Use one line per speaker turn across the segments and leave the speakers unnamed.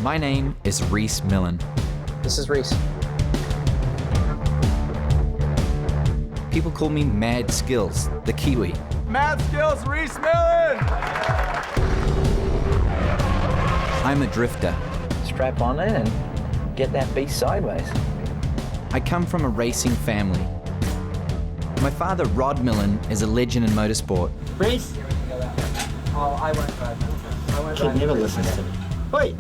My name is Rhys Millen.
This is Rhys.
People call me Mad Skills, the Kiwi.
Mad Skills, Rhys Millen!
I'm a drifter.
Strap on in and get that beast sideways.
I come from a racing family. My father, Rod Millen, is a legend in motorsport.
Rhys? Oh, I won't drive. Kid never listens to me. Wait!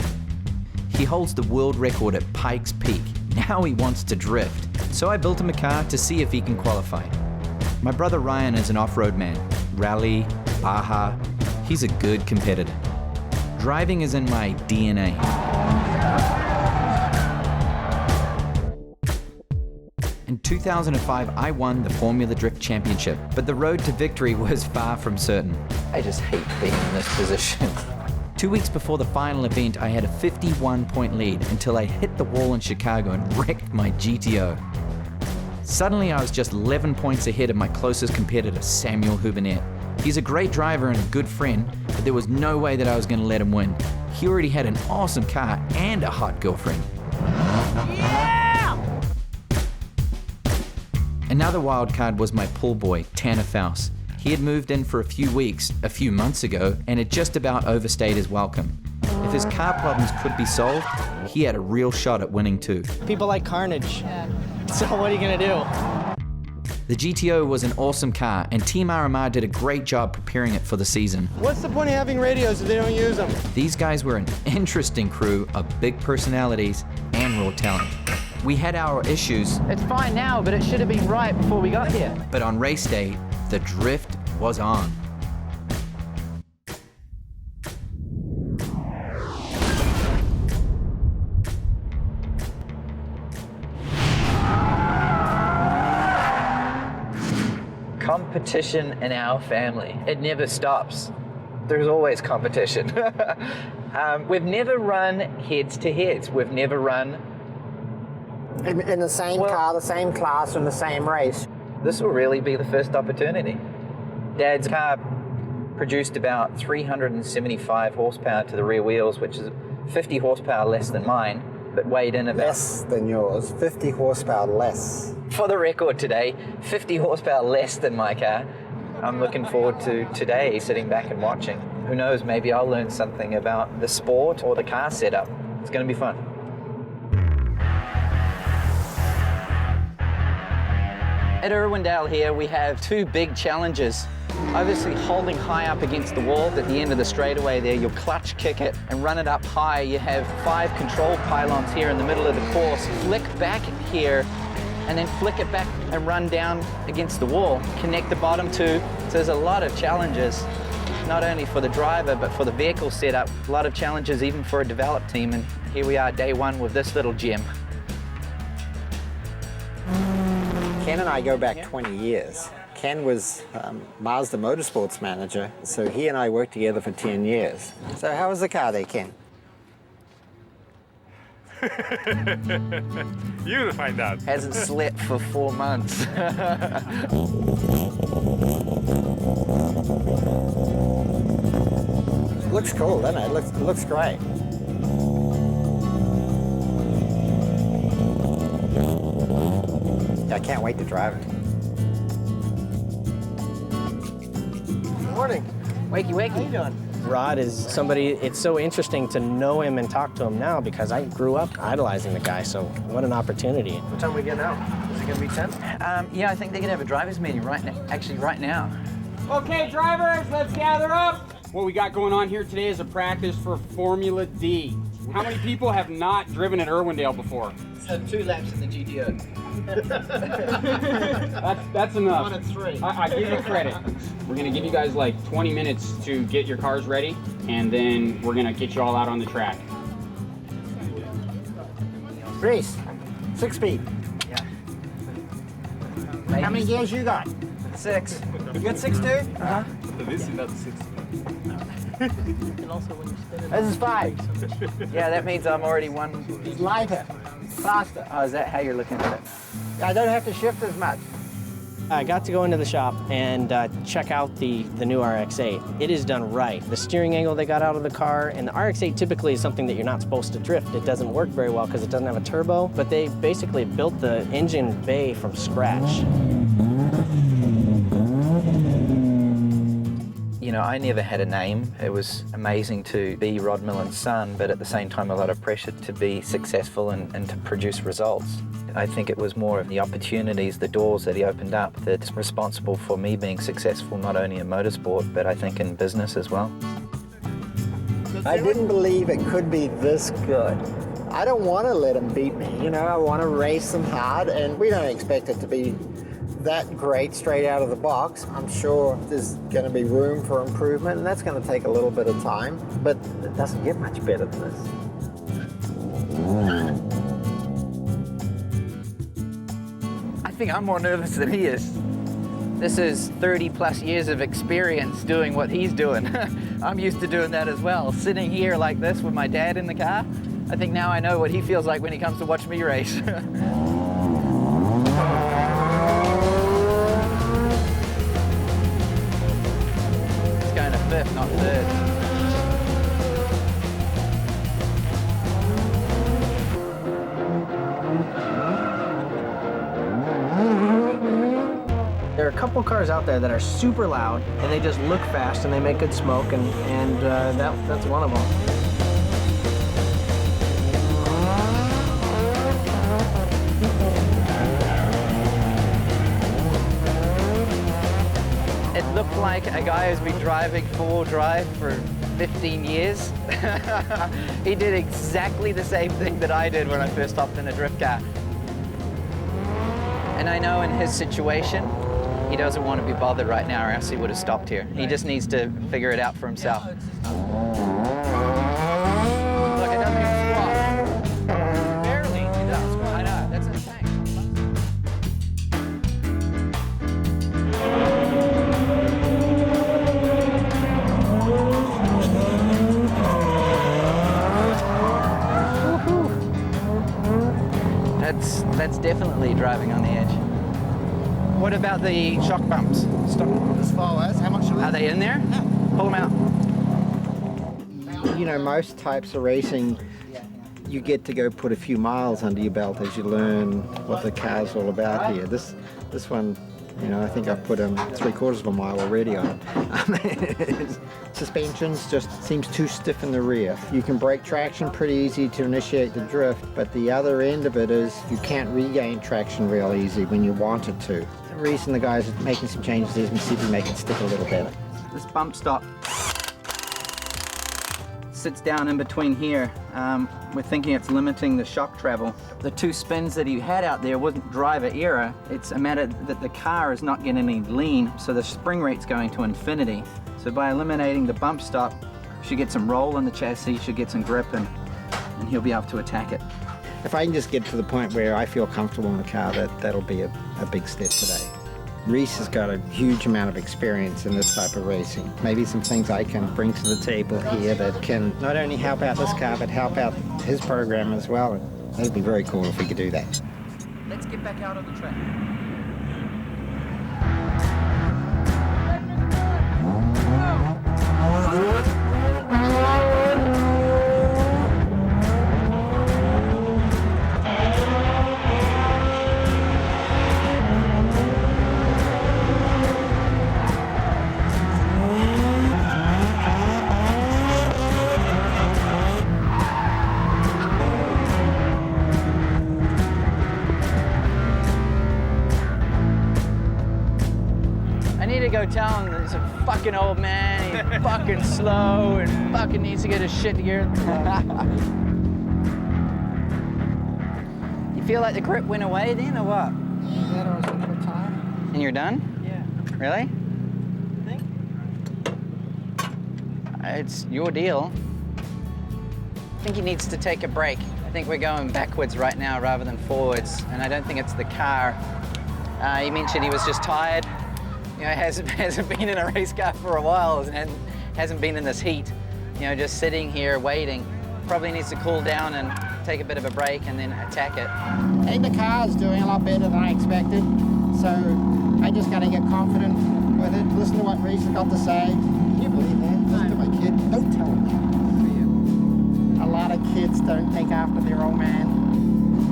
He holds the world record at Pikes Peak. Now he wants to drift. So I built him a car to see if he can qualify. My brother Ryan is an off-road man. Rally, Baja. He's a good competitor. Driving is in my DNA. In 2005, I won the Formula Drift Championship, but the road to victory was far from certain.
I just hate being in this position.
2 weeks before the final event, I had a 51-point lead until I hit the wall in Chicago and wrecked my GTO. Suddenly, I was just 11 points ahead of my closest competitor, Samuel Hubinette. He's a great driver and a good friend, but there was no way that I was going to let him win. He already had an awesome car and a hot girlfriend.
Yeah!
Another wild card was my pull boy, Tanner Faust. He had moved in for a few months ago, and had just about overstayed his welcome. If his car problems could be solved, he had a real shot at winning too.
People like carnage. So what are you gonna do?
The GTO was an awesome car, and Team RMR did a great job preparing it for the season.
What's the point of having radios if they don't use them?
These guys were an interesting crew of big personalities and raw talent. We had our issues,
It's fine now, but it should have been right before we got here.
but on race day, the drift was on.
Competition in our family. It never stops. There's always competition. We've never run heads to heads. We've never run...
In the same car, the same class, in the same race.
This will really be the first opportunity. Dad's car produced about 375 horsepower to the rear wheels, which is 50 horsepower less than mine, but weighed in about...
Less than yours, 50 horsepower less.
For the record today, 50 horsepower less than my car. I'm looking forward to today, sitting back and watching. Who knows, maybe I'll learn something about the sport or the car setup. It's going to be fun. At Irwindale here, we have two big challenges. Obviously, holding high up against the wall at the end of the straightaway there, you'll clutch kick it and run it up high. You have 5 control pylons here in the middle of the course. Flick back here and then flick it back and run down against the wall. Connect the bottom two. So there's a lot of challenges, not only for the driver, but for the vehicle setup. A lot of challenges even for a developed team. And here we are, day one with this little gem.
Ken and I go back 20 years. Ken was Mazda Motorsports manager, so he and I worked together for 10 years. So how was the car there, Ken?
You'll find out.
Hasn't slept for 4 months.
Looks cool, doesn't it? It looks great. I can't wait to drive it.
Good morning.
Wakey, wakey.
How you doing? Rod is somebody, it's so interesting to know him and talk to him now because I grew up idolizing the guy, so what an opportunity. What time are we getting out? Is it gonna be 10?
Yeah, I think they're gonna have a driver's meeting right now. Actually, right now.
Okay, drivers, let's gather up. What we got going on here today is a practice for Formula D. How many people have not driven at Irwindale before?
It's had 2 laps in the GTO.
That's enough.
1 and 3.
I give you credit. We're gonna give you guys like 20 minutes to get your cars ready, and then we're gonna get you all out on the track.
Rhys, 6-speed.
Maybe.
How many gears you got?
6.
You got 6 too?
Uh-huh.
This is not 6.
This is 5.
Yeah, that means I'm already one.
Lighter, faster.
Oh, is that how you're looking at it?
I don't have to shift as much.
I got to go into the shop and check out the new RX-8. It is done right. The steering angle they got out of the car, and the RX-8 typically is something that you're not supposed to drift. It doesn't work very well because it doesn't have a turbo, but they basically built the engine bay from scratch.
You know, I never had a name. It was amazing to be Rod Millen's son, but at the same time a lot of pressure to be successful and to produce results. I think it was more of the opportunities, the doors that he opened up that's responsible for me being successful not only in motorsport, but I think in business as well.
I didn't believe it could be this good. I don't want to let him beat me, you know, I want to race him hard, and we don't expect it to be that great straight out of the box. I'm sure there's going to be room for improvement, and that's going to take a little bit of time, but it doesn't get much better than this.
I think I'm more nervous than he is. This is 30 plus years of experience doing what he's doing. I'm used to doing that as well. Sitting here like this with my dad in the car, I think now I know what he feels like when he comes to watch me race. He's going to fifth, not third.
There are a couple cars out there that are super loud, and they just look fast, and they make good smoke, and that's one of them.
It looked like a guy who's been driving four-wheel drive for 15 years. He did exactly the same thing that I did when I first hopped in a drift car. And I know in his situation, he doesn't want to be bothered right now, or else he would have stopped here. He just needs to figure it out for himself. Look, it doesn't even squat. Barely, it does. I know, that's insane. That's definitely driving on the edge. What about the shock bumps? Stop.
As far as, how much
Are they in there?
Yeah.
Pull them out.
You know, most types of racing, you get to go put a few miles under your belt as you learn what the car's all about here. This one, you know, I think I've put 3/4 of a mile already on it. Suspensions just seems too stiff in the rear. You can break traction pretty easy to initiate the drift, but the other end of it is you can't regain traction real easy when you wanted to. The reason the guys are making some changes is to see if we make it stick a little better.
This bump stop sits down in between here. We're thinking it's limiting the shock travel. The two spins that he had out there wasn't driver error. It's a matter that the car is not getting any lean, so the spring rate's going to infinity. So by eliminating the bump stop, we should get some roll in the chassis, should get some grip, and he'll be able to attack it.
If I can just get to the point where I feel comfortable in the car, that'll be a big step today. Rhys has got a huge amount of experience in this type of racing. Maybe some things I can bring to the table here that can not only help out this car, but help out his program as well. And that'd be very cool if we could do that.
Let's get back out on the track. Go tell him that he's a fucking old man, he's fucking slow, and fucking needs to get his shit together. You feel like the grip went away then, or what?
Yeah, there was a little time.
And you're done?
Yeah.
Really?
I think.
It's your deal. I think he needs to take a break. I think we're going backwards right now rather than forwards, and I don't think it's the car. He mentioned he was just tired. You know, hasn't been in a race car for a while and hasn't been in this heat. You know, just sitting here waiting. Probably needs to cool down and take a bit of a break and then attack it.
I think the car's doing a lot better than I expected. So I just got to get confident with it. Listen to what Rhys has got to say. Can you believe that? Listen to my kid. Don't tell him. A lot of kids don't take after their own man.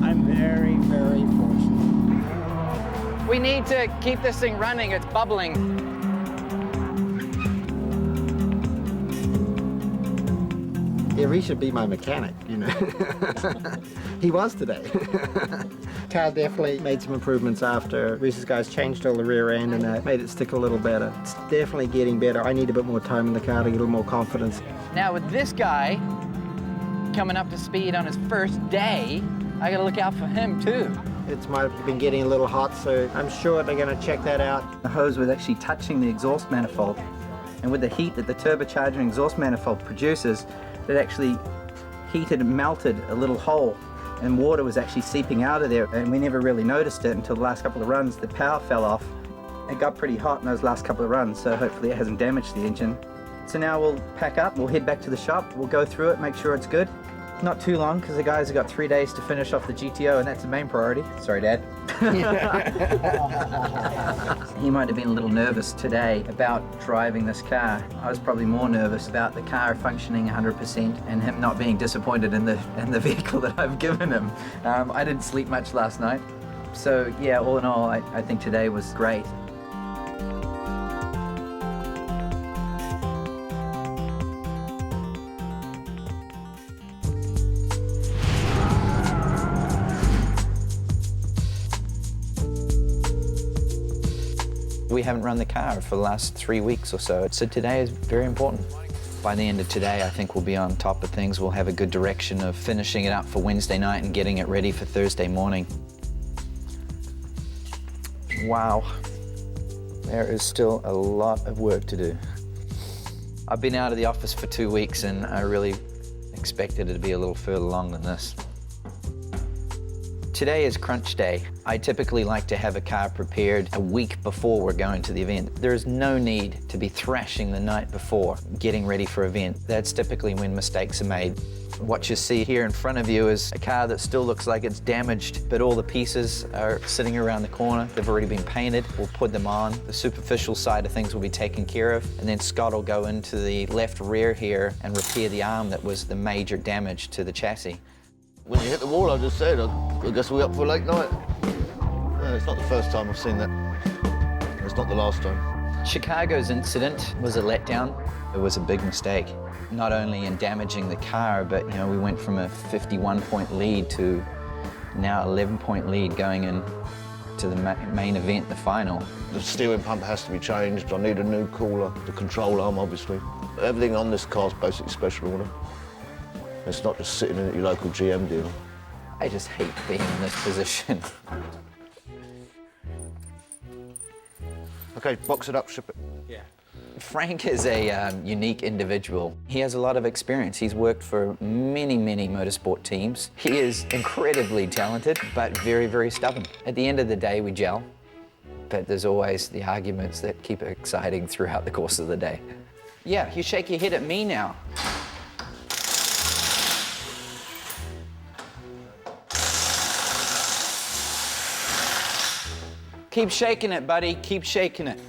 I'm very, very fortunate.
We need to keep this thing running. It's bubbling.
Yeah, Rhys should be my mechanic, you know. He was today. Car definitely made some improvements after Rhys's guys changed all the rear end and made it stick a little better. It's definitely getting better. I need a bit more time in the car to get a little more confidence.
Now with this guy coming up to speed on his first day, I gotta look out for him too.
It's might have been getting a little hot, so I'm sure they're going to check that out.
The hose was actually touching the exhaust manifold, and with the heat that the turbocharger and exhaust manifold produces, it actually heated and melted a little hole, and water was actually seeping out of there, and we never really noticed it until the last couple of runs. The power fell off. It got pretty hot in those last couple of runs, so hopefully it hasn't damaged the engine. So now we'll pack up, we'll head back to the shop, we'll go through it, make sure it's good. Not too long, because the guys have got 3 days to finish off the GTO, and that's the main priority. Sorry, Dad. He might have been a little nervous today about driving this car. I was probably more nervous about the car functioning 100% and him not being disappointed in the vehicle that I've given him. I didn't sleep much last night. So yeah, all in all, I think today was great. We haven't run the car for the last 3 weeks or so today is very important. By the end of today, I think we'll be on top of things. We'll have a good direction of finishing it up for Wednesday night and getting it ready for Thursday morning. Wow, there is still a lot of work to do. I've been out of the office for 2 weeks and I really expected it to be a little further along than this. Today is crunch day. I typically like to have a car prepared a week before we're going to the event. There is no need to be thrashing the night before, getting ready for event. That's typically when mistakes are made. What you see here in front of you is a car that still looks like it's damaged, but all the pieces are sitting around the corner. They've already been painted. We'll put them on. The superficial side of things will be taken care of, and then Scott will go into the left rear here and repair the arm that was the major damage to the chassis.
When you hit the wall, I just said, I guess we're up for a late night. It's not the first time I've seen that. It's not the last time.
Chicago's incident was a letdown. It was a big mistake, not only in damaging the car, but you know, we went from a 51-point lead to now 11-point lead going into the main event, the final.
The steering pump has to be changed. I need a new cooler, the control arm, obviously. Everything on this car's basically special order. It's not just sitting in at your local GM dealer.
I just hate being in this position.
Okay, box it up, ship it.
Yeah.
Frank is a unique individual. He has a lot of experience. He's worked for many, many motorsport teams. He is incredibly talented, but very, very stubborn. At the end of the day, we gel, but there's always the arguments that keep it exciting throughout the course of the day. Yeah, you shake your head at me now. Keep shaking it, buddy, keep shaking it.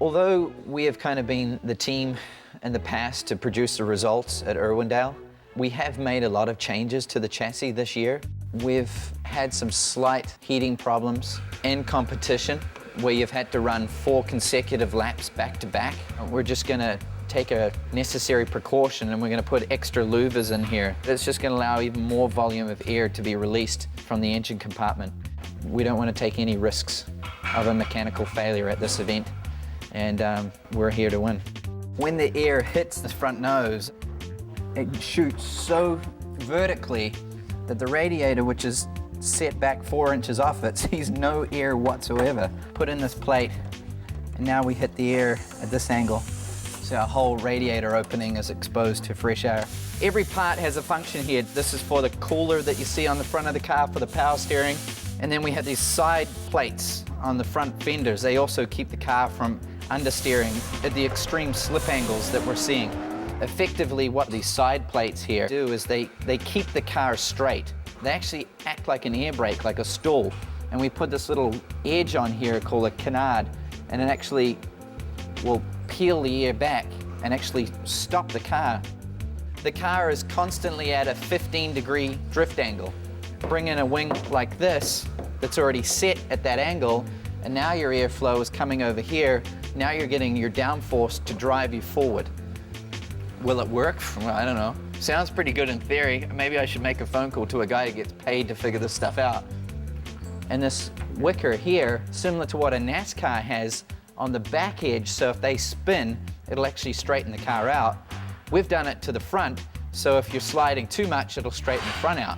Although we have kind of been the team in the past to produce the results at Irwindale, we have made a lot of changes to the chassis this year. We've had some slight heating problems in competition where you've had to run 4 consecutive laps back to back. We're just gonna take a necessary precaution and we're gonna put extra louvers in here. It's just gonna allow even more volume of air to be released from the engine compartment. We don't want to take any risks of a mechanical failure at this event, and we're here to win. When the air hits the front nose, it shoots so vertically that the radiator, which is set back 4 inches off it, sees no air whatsoever. Put in this plate, and now we hit the air at this angle, so our whole radiator opening is exposed to fresh air. Every part has a function here. This is for the cooler that you see on the front of the car for the power steering. And then we have these side plates on the front fenders. They also keep the car from understeering at the extreme slip angles that we're seeing. Effectively, what these side plates here do is they keep the car straight. They actually act like an air brake, like a stall. and we put this little edge on here called a canard, and it actually will peel the air back and actually stop the car. The car is constantly at a 15-degree drift angle. Bring in a wing like this that's already set at that angle, and now your airflow is coming over here. Now you're getting your downforce to drive you forward. Will it work? Well, I don't know. Sounds pretty good in theory. Maybe I should make a phone call to a guy who gets paid to figure this stuff out. And this wicker here, similar to what a NASCAR has on the back edge, so if they spin, it'll actually straighten the car out. We've done it to the front, so if you're sliding too much, it'll straighten the front out.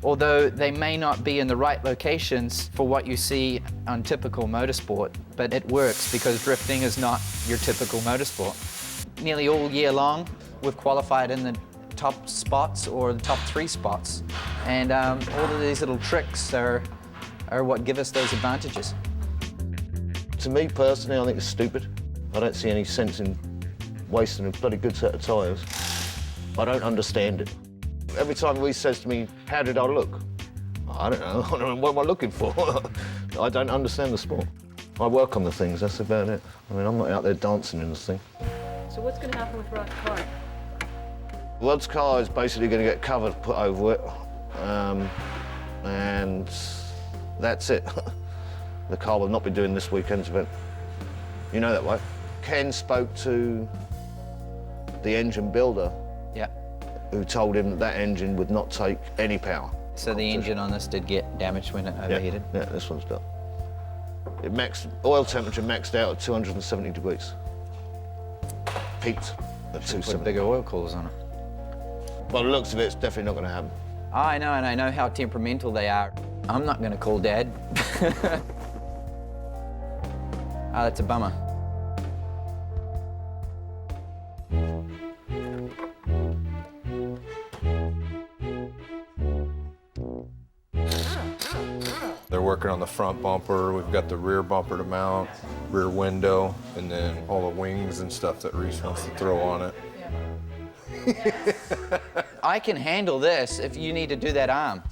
Although they may not be in the right locations for what you see on typical motorsport, but it works because drifting is not your typical motorsport. Nearly all year long, we've qualified in the top spots or the top 3 spots. And all of these little tricks are what give us those advantages.
To me personally, I think it's stupid. I don't see any sense in wasting a bloody good set of tyres. I don't understand it. Every time Rhys says to me, how did I look? I don't know. I don't know. What am I looking for? I don't understand the sport. I work on the things, that's about it. I mean, I'm not out there dancing in this thing.
So what's going to happen with Rod's car?
Rod's car is basically going to get covered, put over it, and that's it. The car will not be doing this weekend's event. You know that way. Ken spoke to the engine builder,
Yeah.
who told him that that engine would not take any power.
So the engine on this did get damaged when it overheated?
Yeah, this one's done. It oil temperature maxed out at 270 degrees. Peaked at 270.
Put bigger oil coolers on it.
By the looks of it, it's definitely not going to happen.
I know, and I know how temperamental they are. I'm not going to call Dad. Ah, that's a bummer.
They're working on the front bumper. We've got the rear bumper to mount, rear window, and then all the wings and stuff that Rhys wants to throw on it.
I can handle this if you need to do that arm.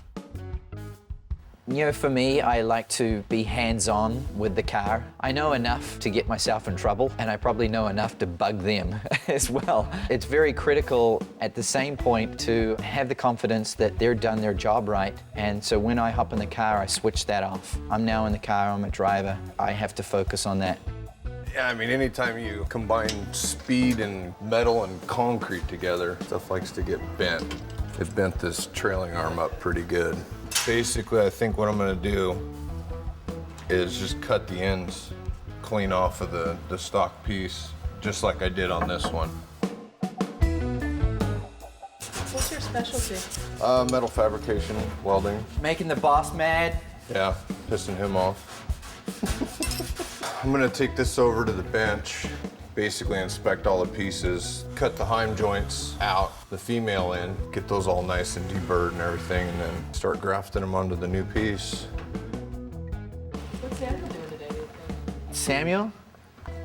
You know, for me, I like to be hands-on with the car. I know enough to get myself in trouble, and I probably know enough to bug them as well. It's very critical at the same point to have the confidence that they're done their job right. And so when I hop in the car, I switch that off. I'm now in the car, I'm a driver. I have to focus on that.
Yeah, I mean, anytime you combine speed and metal and concrete together, stuff likes to get bent. It bent this trailing arm up pretty good. Basically, I think what I'm gonna do is just cut the ends clean off of the stock piece, just like I did on this one.
What's your specialty?
Metal fabrication, welding.
Making the boss mad.
Yeah, pissing him off. I'm gonna take this over to the bench, basically inspect all the pieces, cut the heim joints out, the female end, get those all nice and deburred and everything, and then start grafting them onto the new piece.
What's Samuel doing today, do you think?
Samuel?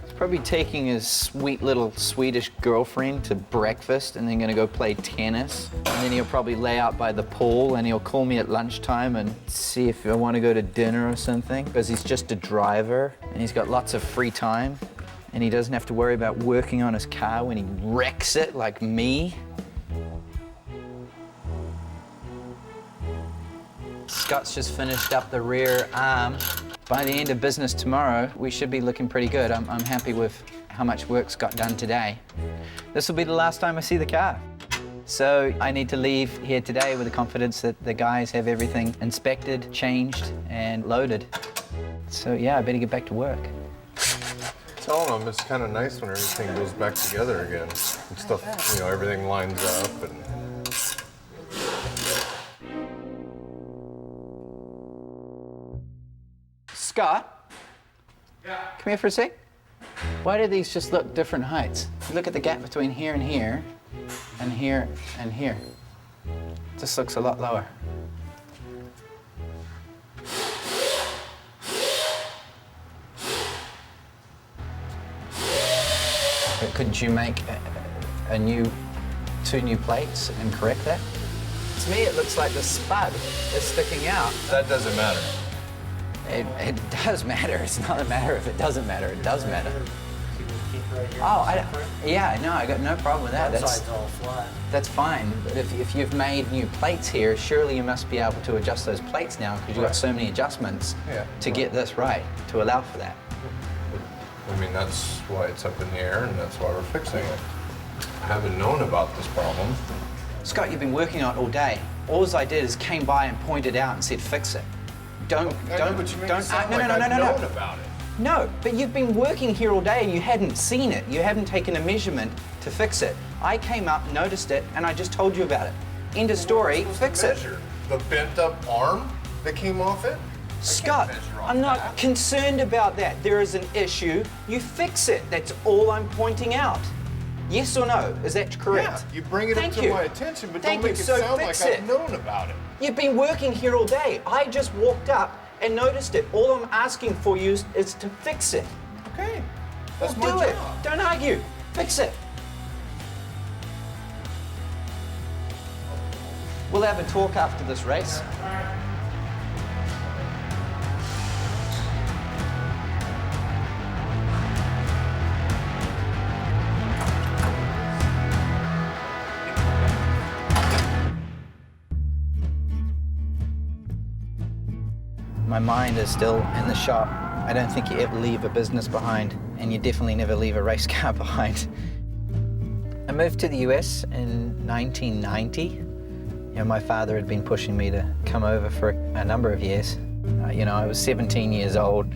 He's probably taking his sweet little Swedish girlfriend to breakfast and then gonna go play tennis. And then he'll probably lay out by the pool and he'll call me at lunchtime and see if I wanna go to dinner or something. Because he's just a driver and he's got lots of free time. And he doesn't have to worry about working on his car when he wrecks it like me. Scott's just finished up the rear arm. By the end of business tomorrow, we should be looking pretty good. I'm happy with how much work's got done today. This will be the last time I see the car. So I need to leave here today with the confidence that the guys have everything inspected, changed, and loaded. So yeah, I better get back to work.
Telling them it's kind of nice when everything goes back together again and stuff, you know, everything lines up and.
Scott? Yeah? Come here for a sec. Why do these just look different heights? Look at the gap between here and here, and here and here. This looks a lot lower. Couldn't you make two new plates and correct that? To me, it looks like the spud is sticking out.
That doesn't matter.
It does matter. It's not a matter if it doesn't matter. It does matter. Yeah, no, I got no problem with that. That's fine. But if you've made new plates here, surely you must be able to adjust those plates now because you've got so many adjustments to get this right, to allow for that.
I mean, that's why it's up in the air and that's why we're fixing it. I haven't known about this problem.
Scott, you've been working on it all day. All I did is came by and pointed out and said, fix it. Don't
About it.
No, but you've been working here all day and you hadn't seen it. You haven't taken a measurement to fix it. I came up, noticed it, and I just told you about it. End of story, fix it.
The bent up arm that came off it?
Scott, I'm not concerned about that. There is an issue, you fix it. That's all I'm pointing out. Yes or no? Is that correct?
Yeah, you bring it up to my attention, but don't make it sound like I've known about it.
You've been working here all day. I just walked up and noticed it. All I'm asking for you is to fix it.
Okay, that's
Well,
my
do it.
job.
Don't argue. Fix it. We'll have a talk after this race. My mind is still in the shop. I don't think you ever leave a business behind, and you definitely never leave a race car behind. I moved to the US in 1990. You know, my father had been pushing me to come over for a number of years. You know, I was 17 years old.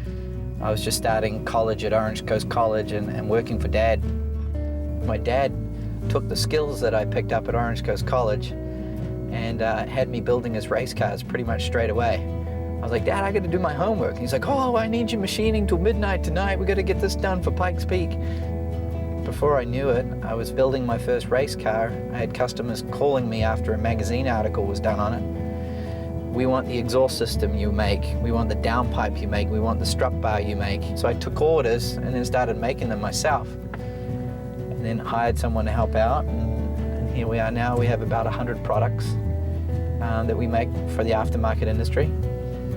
I was just starting college at Orange Coast College and working for Dad. My dad took the skills that I picked up at Orange Coast College and had me building his race cars pretty much straight away. I was like, Dad, I got to do my homework. And he's like, oh, I need you machining till midnight tonight. We got to get this done for Pikes Peak. Before I knew it, I was building my first race car. I had customers calling me after a magazine article was done on it. We want the exhaust system you make. We want the downpipe you make. We want the strut bar you make. So I took orders and then started making them myself. And then hired someone to help out. And here we are now. We have about 100 products that we make for the aftermarket industry.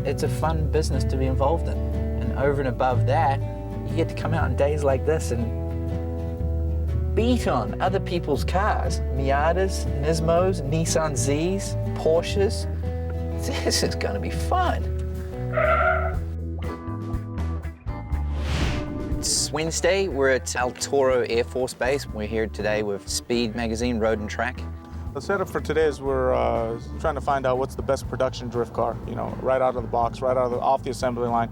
It's a fun business to be involved in. And over and above that, you get to come out on days like this and beat on other people's cars. Miatas, Nismos, Nissan Zs, Porsches. This is gonna be fun. It's Wednesday, we're at El Toro Air Force Base. We're here today with Speed Magazine, Road and Track.
The setup for today is we're trying to find out what's the best production drift car, you know, right out of the box, off the assembly line.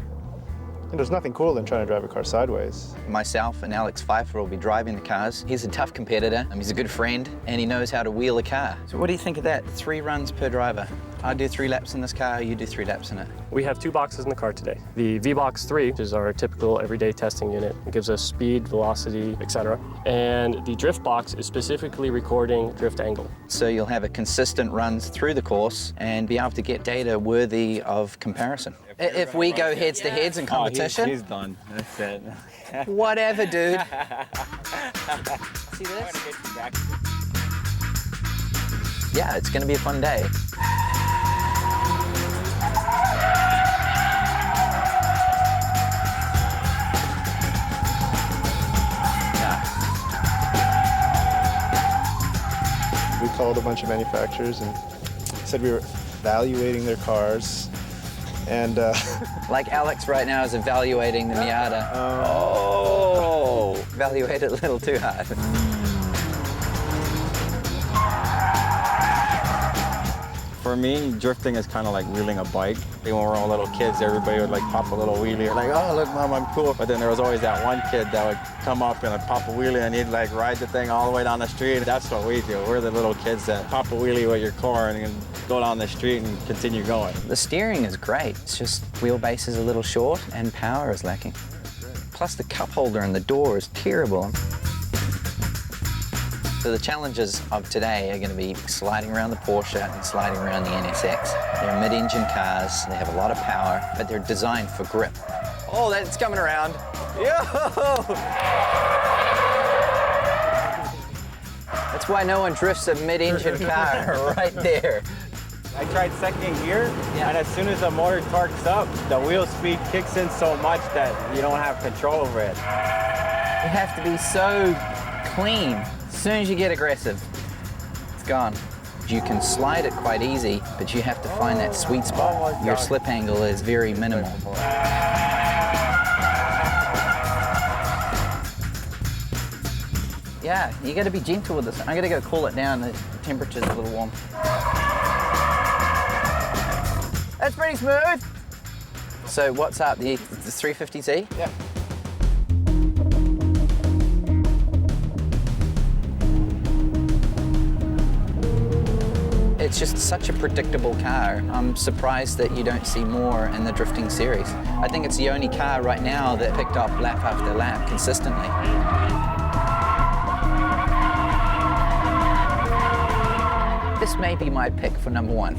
And there's nothing cooler than trying to drive a car sideways.
Myself and Alex Pfeiffer will be driving the cars. He's a tough competitor, he's a good friend, and he knows how to wheel a car. So what do you think of that? 3 runs per driver. I do 3 laps in this car, you do 3 laps in it.
We have 2 boxes in the car today. The V-Box 3, which is our typical everyday testing unit. It gives us speed, velocity, etc. And the Drift Box is specifically recording drift angle.
So you'll have a consistent runs through the course and be able to get data worthy of comparison. If we go heads to heads in competition,
he's done. That's it.
Whatever, dude. See this? Yeah, it's gonna be a fun day.
We called a bunch of manufacturers and said we were evaluating their cars. And
like Alex right now is evaluating the Miata. Oh, evaluated a little too hard.
For me, drifting is kind of like wheeling a bike. When we were all little kids, everybody would like pop a little wheelie. Like, oh, look, Mom, I'm cool. But then there was always that one kid that would come up and pop a wheelie and he'd like ride the thing all the way down the street. That's what we do. We're the little kids that pop a wheelie with your car and go down the street and continue going.
The steering is great. It's just wheelbase is a little short and power is lacking. Plus the cup holder and the door is terrible. So the challenges of today are going to be sliding around the Porsche and sliding around the NSX. They're mid-engine cars, they have a lot of power, but they're designed for grip. Oh, that's coming around. Yo! That's why no one drifts a mid-engine car right there.
I tried second gear, and as soon as the motor torques up, the wheel speed kicks in so much that you don't have control over it.
You have to be so clean. As soon as you get aggressive, it's gone. You can slide it quite easy, but you have to find that sweet spot. Your slip angle is very minimal. Yeah, you got to be gentle with this. I'm gonna go cool it down. The temperature's a little warm. That's pretty smooth. So what's up? The 350Z?
Yeah.
It's just such a predictable car. I'm surprised that you don't see more in the drifting series. I think it's the only car right now that picked up lap after lap consistently. This may be my pick for number one.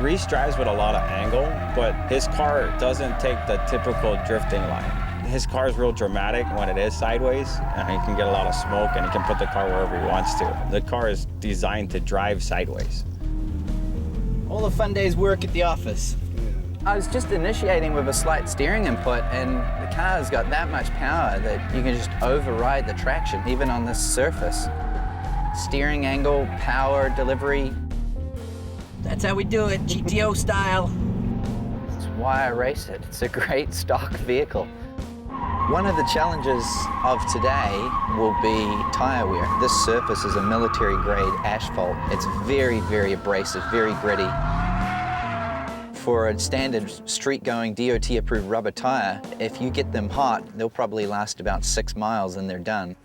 Rhys drives with a lot of angle, but his car doesn't take the typical drifting line. His car is real dramatic when it is sideways, and he can get a lot of smoke, and he can put the car wherever he wants to. The car is designed to drive sideways.
All the fun days work at the office. I was just initiating with a slight steering input, and the car's got that much power that you can just override the traction, even on this surface. Steering angle, power, delivery. That's how we do it, GTO style. That's why I race it. It's a great stock vehicle. One of the challenges of today will be tire wear. This surface is a military-grade asphalt. It's very, very abrasive, very gritty. For a standard street-going DOT-approved rubber tire, if you get them hot, they'll probably last about 6 miles and they're done.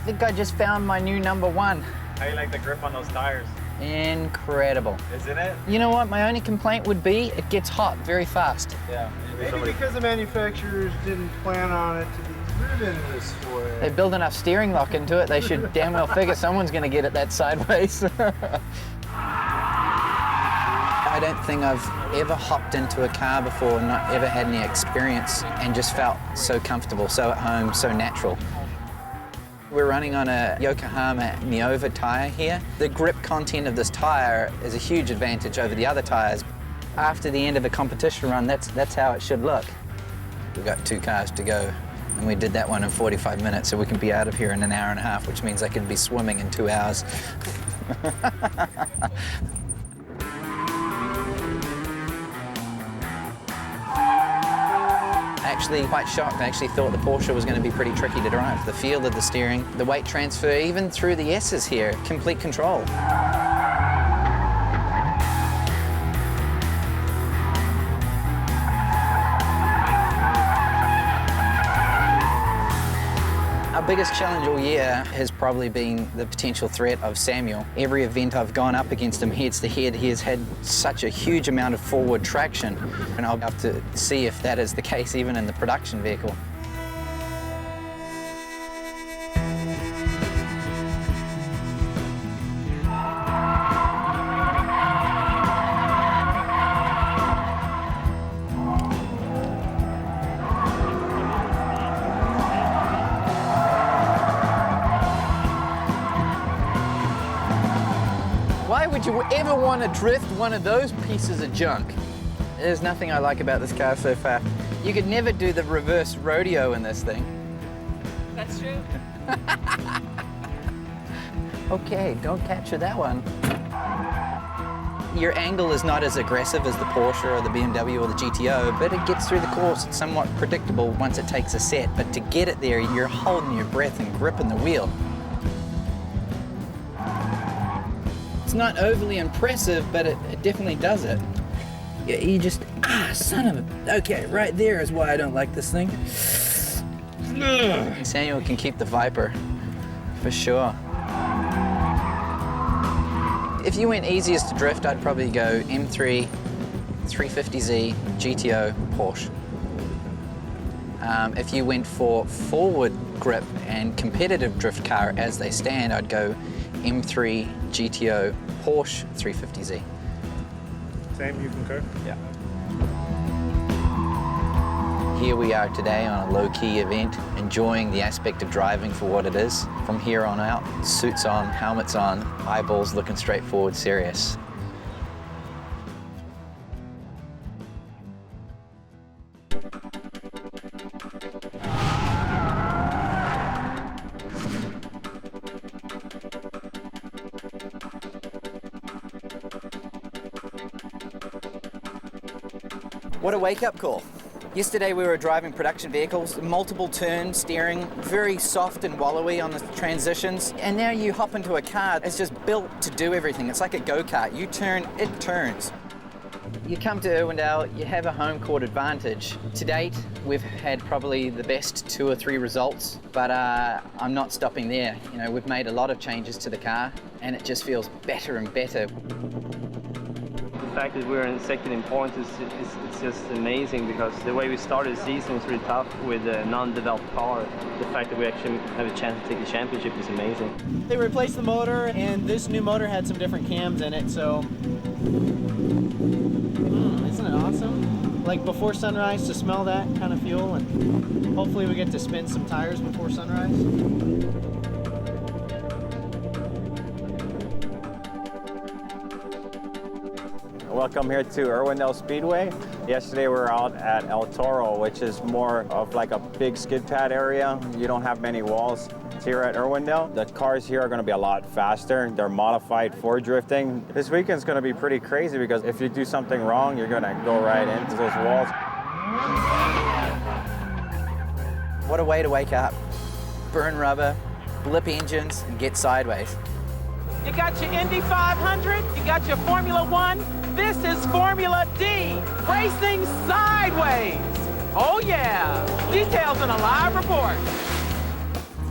I think I just found my new number one.
How do you like the grip on those tires?
Incredible.
Isn't it?
You know what? My only complaint would be it gets hot very fast.
Yeah.
Maybe because the manufacturers didn't plan on it to be driven this way.
They build enough steering lock into it, they should damn well figure someone's going to get it that sideways. I don't think I've ever hopped into a car before, not ever had any experience, and just felt so comfortable, so at home, so natural. We're running on a Yokohama Neova tire here. The grip content of this tire is a huge advantage over the other tires. After the end of a competition run, that's how it should look. We've got 2 cars to go, and we did that one in 45 minutes, so we can be out of here in an hour and a half, which means I can be swimming in 2 hours. Actually quite shocked. I actually thought the Porsche was going to be pretty tricky to drive. The feel of the steering, the weight transfer, even through the S's here, complete control. Our biggest challenge all year has probably been the potential threat of Samuel. Every event I've gone up against him heads to head, he has had such a huge amount of forward traction, and I'll have to see if that is the case even in the production vehicle. Why would you ever want to drift one of those pieces of junk? There's nothing I like about this car so far. You could never do the reverse rodeo in this thing.
That's true.
Okay, don't capture that one. Your angle is not as aggressive as the Porsche or the BMW or the GTO, but it gets through the course. It's somewhat predictable once it takes a set, but to get it there, you're holding your breath and gripping the wheel. It's not overly impressive, but it definitely does it. You just, son of a, okay, right there is why I don't like this thing. Samuel can keep the Viper, for sure. If you went easiest to drift, I'd probably go M3, 350Z, GTO, Porsche. If you went for forward grip and competitive drift car as they stand, I'd go M3 GTO Porsche 350Z.
Same, you concur?
Yeah. Here we are today on a low-key event, enjoying the aspect of driving for what it is. From here on out, suits on, helmets on, eyeballs looking straight forward, serious. What a wake-up call. Yesterday we were driving production vehicles, multiple turns, steering, very soft and wallowy on the transitions, and now you hop into a car that's just built to do everything. It's like a go-kart. You turn, it turns. You come to Irwindale, you have a home court advantage. To date, we've had probably the best 2 or 3 results, but I'm not stopping there. You know, we've made a lot of changes to the car, and it just feels better and better.
The fact that we're in second in points it's just amazing, because the way we started the season was really tough with a non-developed car. The fact that we actually have a chance to take the championship is amazing.
They replaced the motor, and this new motor had some different cams in it, so isn't it awesome? Like before sunrise, to smell that kind of fuel, and hopefully we get to spin some tires before sunrise.
Welcome here to Irwindale Speedway. Yesterday we were out at El Toro, which is more of like a big skid pad area. You don't have many walls. Here at Irwindale, the cars here are going to be a lot faster. They're modified for drifting. This weekend's going to be pretty crazy, because if you do something wrong, you're going to go right into those walls.
What a way to wake up. Burn rubber, blip engines, and get sideways.
You got your Indy 500, you got your Formula 1. This is Formula D, racing sideways. Oh yeah, details in a live report.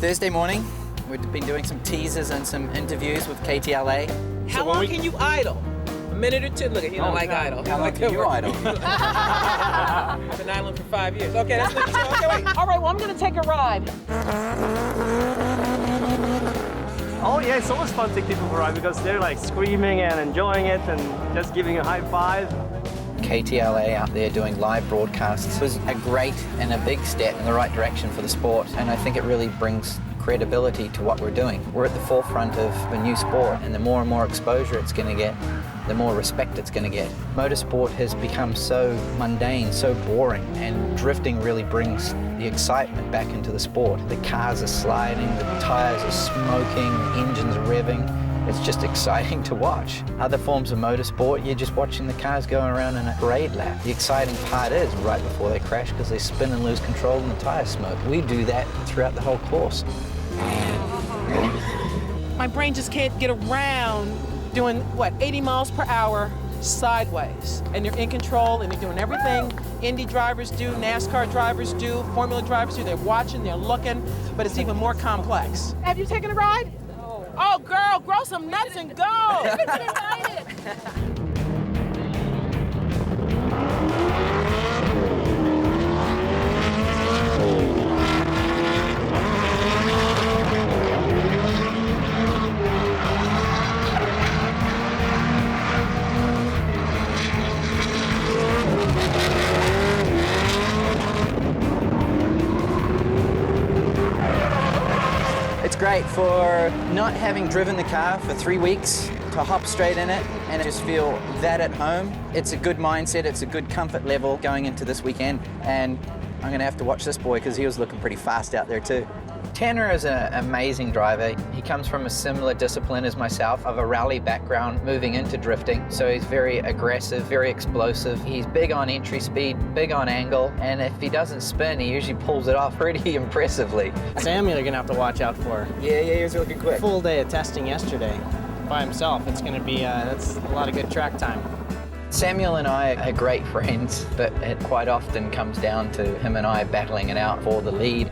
Thursday morning, we've been doing some teasers and some interviews with KTLA.
How long can you idle? A minute or two? Look, he don't like idle.
How long can you idle?
I've been idling for 5 years. Okay, that's what you said. Okay, wait. All right, well, I'm gonna take a ride.
Oh yeah, it's always fun to take people for a ride, because they're like screaming and enjoying it and just giving you a high five.
KTLA out there doing live broadcasts was a great and a big step in the right direction for the sport, and I think it really brings credibility to what we're doing. We're at the forefront of a new sport, and the more and more exposure it's going to get, the more respect it's going to get. Motorsport has become so mundane, so boring, and drifting really brings the excitement back into the sport. The cars are sliding, the tires are smoking, the engines are revving. It's just exciting to watch. Other forms of motorsport, you're just watching the cars going around in a parade lap. The exciting part is right before they crash, because they spin and lose control and the tires smoke. We do that throughout the whole course.
My brain just can't get around doing, 80 miles per hour sideways. And you're in control, and you're doing everything Indy drivers do, NASCAR drivers do, Formula drivers do. They're watching, they're looking, but it's even more complex. Have you taken a ride? No. Oh, girl, grow some nuts and go.
It's great for not having driven the car for 3 weeks to hop straight in it and just feel that at home. It's a good mindset, it's a good comfort level going into this weekend, and I'm gonna have to watch this boy because he was looking pretty fast out there too. Tanner is an amazing driver. He comes from a similar discipline as myself, of a rally background moving into drifting. So he's very aggressive, very explosive. He's big on entry speed, big on angle, and if he doesn't spin, he usually pulls it off pretty impressively.
Samuel, you're gonna have to watch out for.
Yeah, he's looking quick.
Full day of testing yesterday by himself. It's gonna be, that's a lot of good track time.
Samuel and I are great friends, but it quite often comes down to him and I battling it out for the lead.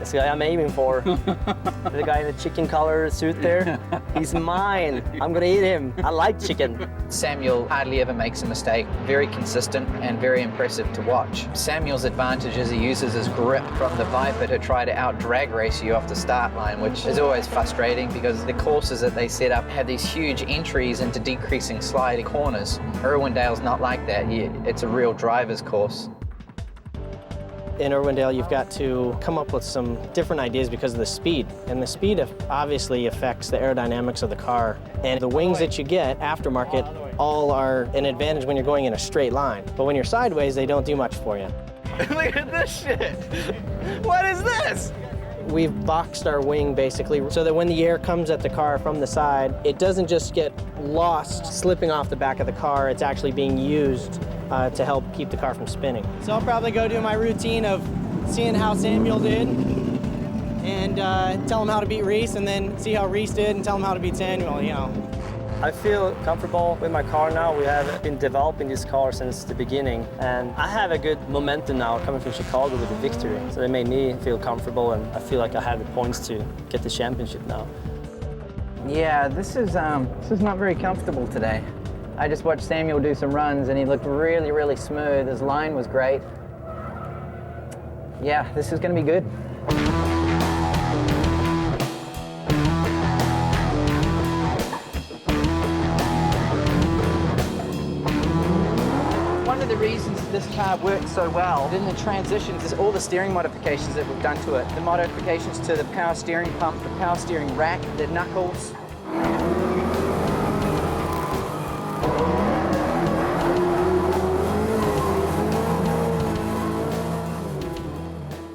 This guy I'm aiming for. The guy in the chicken color suit there, he's mine. I'm gonna eat him. I like chicken.
Samuel hardly ever makes a mistake, very consistent and very impressive to watch. Samuel's advantage is he uses his grip from the Viper to try to out-drag race you off the start line, which is always frustrating because the courses that they set up have these huge entries into decreasing sliding corners. Irwindale's not like that. It's a real driver's course.
In Irwindale, you've got to come up with some different ideas because of the speed. And the speed obviously affects the aerodynamics of the car. And the wings that you get aftermarket all are an advantage when you're going in a straight line. But when you're sideways, they don't do much for you.
Look at this shit. What is this?
We've boxed our wing basically so that when the air comes at the car from the side, it doesn't just get lost slipping off the back of the car. It's actually being used to help keep the car from spinning. So I'll probably go do my routine of seeing how Samuel did and tell him how to beat Rhys, and then see how Rhys did and tell him how to beat Samuel, you know.
I feel comfortable with my car now. We have been developing this car since the beginning, and I have a good momentum now coming from Chicago with the victory. So it made me feel comfortable, and I feel like I have the points to get the championship now.
Yeah, this is not very comfortable today. I just watched Samuel do some runs and he looked really, really smooth. His line was great. Yeah, this is going to be good. One of the reasons this car works so well in the transitions is all the steering modifications that we've done to it. The modifications to the power steering pump, the power steering rack, the knuckles.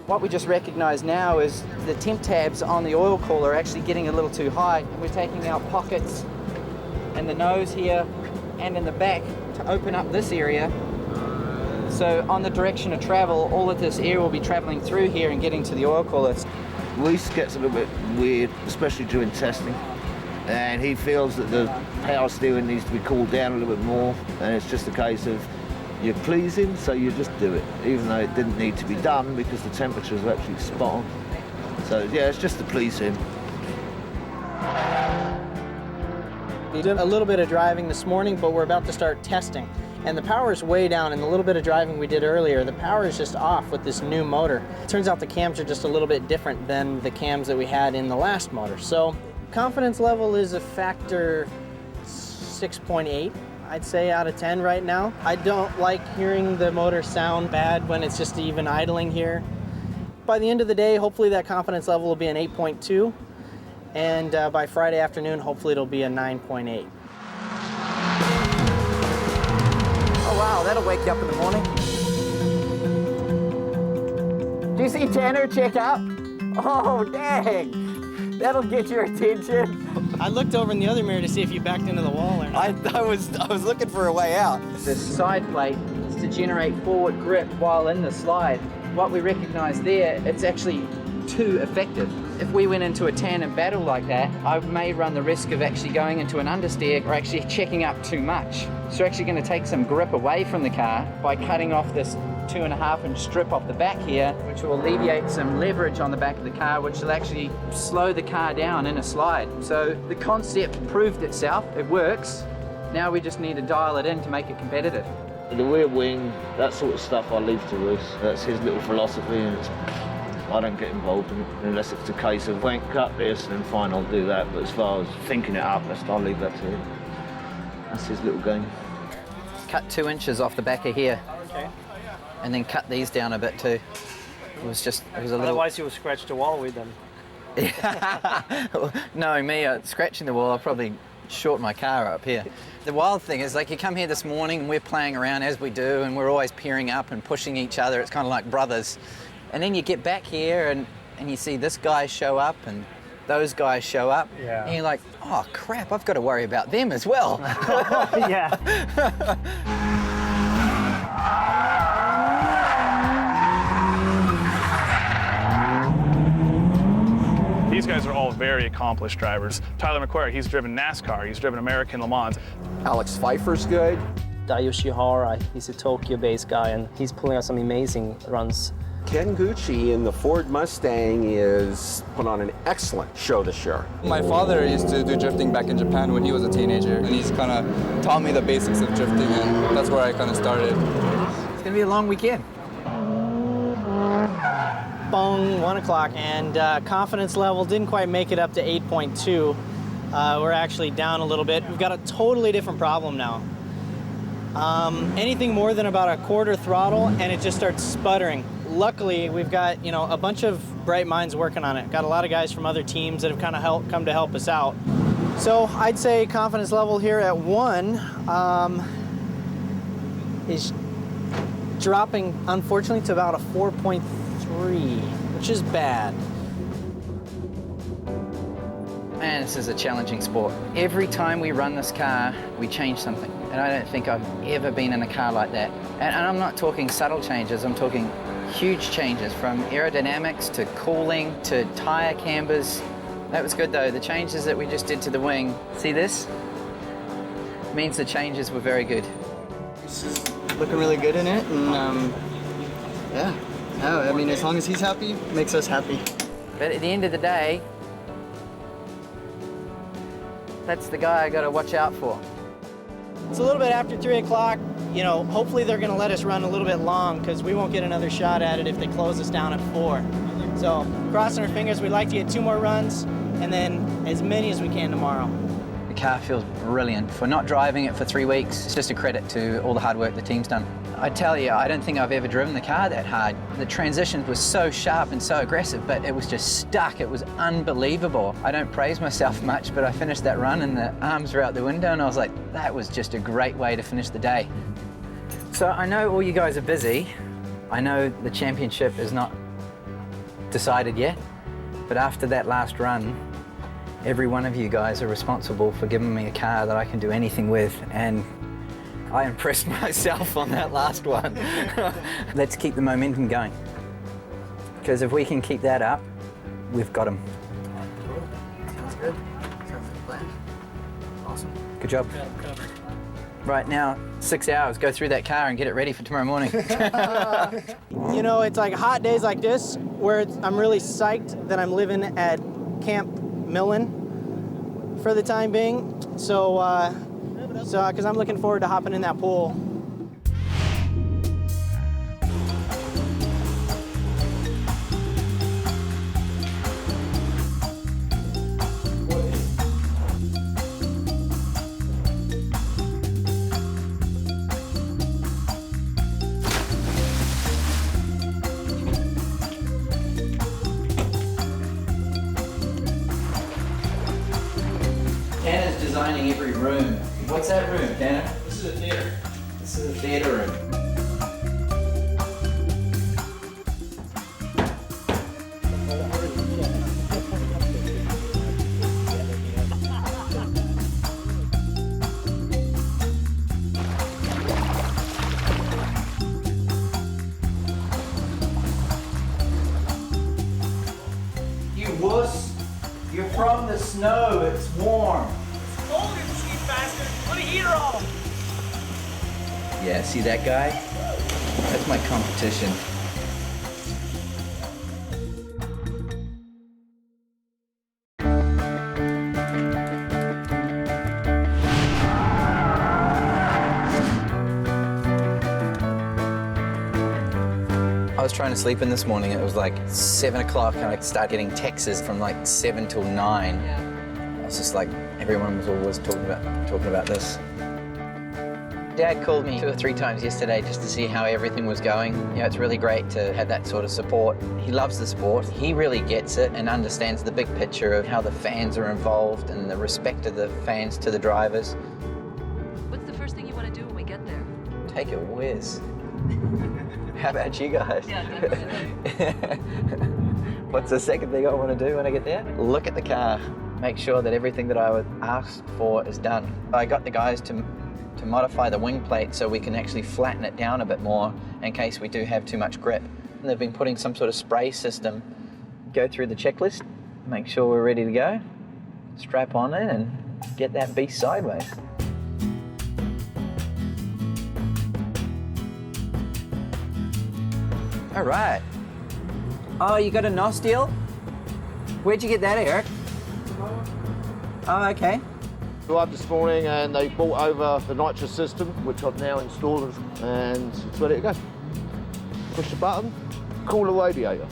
What we just recognize now is the temp tabs on the oil cooler are actually getting a little too high. We're taking out pockets in the nose here and in the back to open up this area. So on the direction of travel, all of this air will be traveling through here and getting to the oil cooler.
Rhys gets a little bit weird, especially during testing. And he feels that the power steering needs to be cooled down a little bit more. And it's just a case of you're pleasing, so you just do it, even though it didn't need to be done because the temperatures are actually spot on. So yeah, it's just to please him.
We did a little bit of driving this morning, but we're about to start testing. And the power is way down, and the little bit of driving we did earlier, the power is just off with this new motor. It turns out the cams are just a little bit different than the cams that we had in the last motor. So confidence level is a factor 6.8. I'd say out of 10 right now. I don't like hearing the motor sound bad when it's just even idling here. By the end of the day, hopefully that confidence level will be an 8.2, and by Friday afternoon, hopefully it'll be a 9.8.
Oh wow, that'll wake you up in the morning. Do you see Tanner check out? Oh dang! That'll get your attention.
I looked over in the other mirror to see if you backed into the wall or not.
I was looking for a way out.
This side plate is to generate forward grip while in the slide. What we recognize there, it's actually too effective. If we went into a tandem battle like that, I may run the risk of actually going into an understeer or actually checking up too much. So we're actually going to take some grip away from the car by cutting off this 2.5-inch strip off the back here, which will alleviate some leverage on the back of the car, which will actually slow the car down in a slide. So the concept proved itself, it works. Now we just need to dial it in to make it competitive.
The rear wing, that sort of stuff I leave to Rhys. That's his little philosophy, and I don't get involved in it unless it's a case of, won't cut this, and then fine, I'll do that. But as far as thinking it up, I'll leave that to him. That's his little game.
Cut 2 inches off the back of here.
Okay.
And then cut these down a bit too. It was a little...
Otherwise you will scratch the wall with them.
Knowing me, scratching the wall, I'll probably short my car up here. The wild thing is, like, you come here this morning and we're playing around as we do, and we're always peering up and pushing each other. It's kind of like brothers. And then you get back here and you see this guy show up and those guys show up.
Yeah.
And you're like, oh crap, I've got to worry about them as well.
Yeah.
These guys are all very accomplished drivers. Tyler McQuarrie, he's driven NASCAR, he's driven American Le Mans.
Alex Pfeiffer's good.
Daiyoshi Hara, he's a Tokyo-based guy, and he's pulling out some amazing runs.
Ken Gucci in the Ford Mustang is put on an excellent show this year.
My father used to do drifting back in Japan when he was a teenager, and he's kind of taught me the basics of drifting, and that's where I kind of started.
It's gonna be a long weekend.
Bong, 1 o'clock, and confidence level didn't quite make it up to 8.2. We're actually down a little bit. We've got a totally different problem now. Anything more than about a quarter throttle, and it just starts sputtering. Luckily, we've got, you know, a bunch of bright minds working on it. Got a lot of guys from other teams that have kind of come to help us out. So I'd say confidence level here at 1 is dropping, unfortunately, to about a 4.3, which is bad.
Man, this is a challenging sport. Every time we run this car, we change something. And I don't think I've ever been in a car like that. And I'm not talking subtle changes, I'm talking huge changes, from aerodynamics to cooling to tire cambers. That was good though. The changes that we just did to the wing, see this? Means the changes were very good.
Looking really good in it, and yeah. No, I mean, as long as he's happy, makes us happy.
But at the end of the day, that's the guy I gotta watch out for.
It's a little bit after 3 o'clock. You know, hopefully they're gonna let us run a little bit long, because we won't get another shot at it if they close us down at 4. So crossing our fingers, we'd like to get 2 more runs, and then as many as we can tomorrow.
The car feels brilliant. For not driving it for 3 weeks, it's just a credit to all the hard work the team's done. I tell you, I don't think I've ever driven the car that hard. The transitions were so sharp and so aggressive, but it was just stuck. It was unbelievable. I don't praise myself much, but I finished that run and the arms were out the window, and I was like, that was just a great way to finish the day. So I know all you guys are busy. I know the championship is not decided yet, but after that last run, every one of you guys are responsible for giving me a car that I can do anything with, and I impressed myself on that last one. Let's keep the momentum going, because if we can keep that up, we've got him.
Sounds good. Sounds like a plan. Awesome.
Good job. Right now, 6 hours, go through that car and get it ready for tomorrow morning.
You know, it's like hot days like this where I'm really psyched that I'm living at Camp Millen for the time being. So, because I'm looking forward to hopping in that pool.
Tanner's designing every room. What's that room, Tanner?
This is a theater.
This is a theater room. You wuss! You're from the snow, it's warm.
It's cold, you cheap bastard! Put a heater on!
Yeah, see that guy? That's my competition. I was trying to sleep in this morning. It was like 7 o'clock and I started getting texts from like 7 till 9. I was just like, everyone was always talking about this. Dad called me 2 or 3 times yesterday just to see how everything was going. You know, it's really great to have that sort of support. He loves the sport. He really gets it and understands the big picture of how the fans are involved and the respect of the fans to the drivers.
What's the first thing you want to do when we get there?
Take a whiz. How about you guys?
Yeah, definitely.
What's the second thing I want to do when I get there? Look at the car. Make sure that everything that I was asked for is done. I got the guys to modify the wing plate so we can actually flatten it down a bit more in case we do have too much grip. And they've been putting some sort of spray system. Go through the checklist, make sure we're ready to go, strap on in and get that beast sideways. All right, Oh, you got a NOS deal? Where'd you get that, Eric? Oh, okay.
Arrived this morning and they brought over the nitrous system, which I've now installed, and it's ready to go. Push the button, cool the radiator.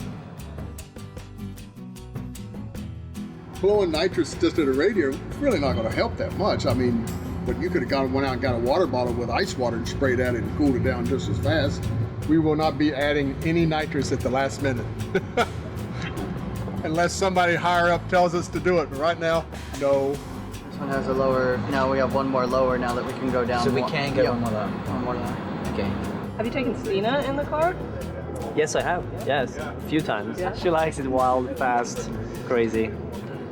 Blowing nitrous just at a radiator is really not going to help that much. I mean, but you could have went out and got a water bottle with ice water and sprayed that and cooled it down just as fast. We will not be adding any nitrous at the last minute. Unless somebody higher up tells us to do it, but right now, no.
This one has a lower, now we have one more lower now that we can go down.
So we can go one more lower?
One more lower.
Okay.
Have you taken Stina in the car?
Yes, I have. Yes, a few times.
Yeah.
She likes it wild, fast, crazy.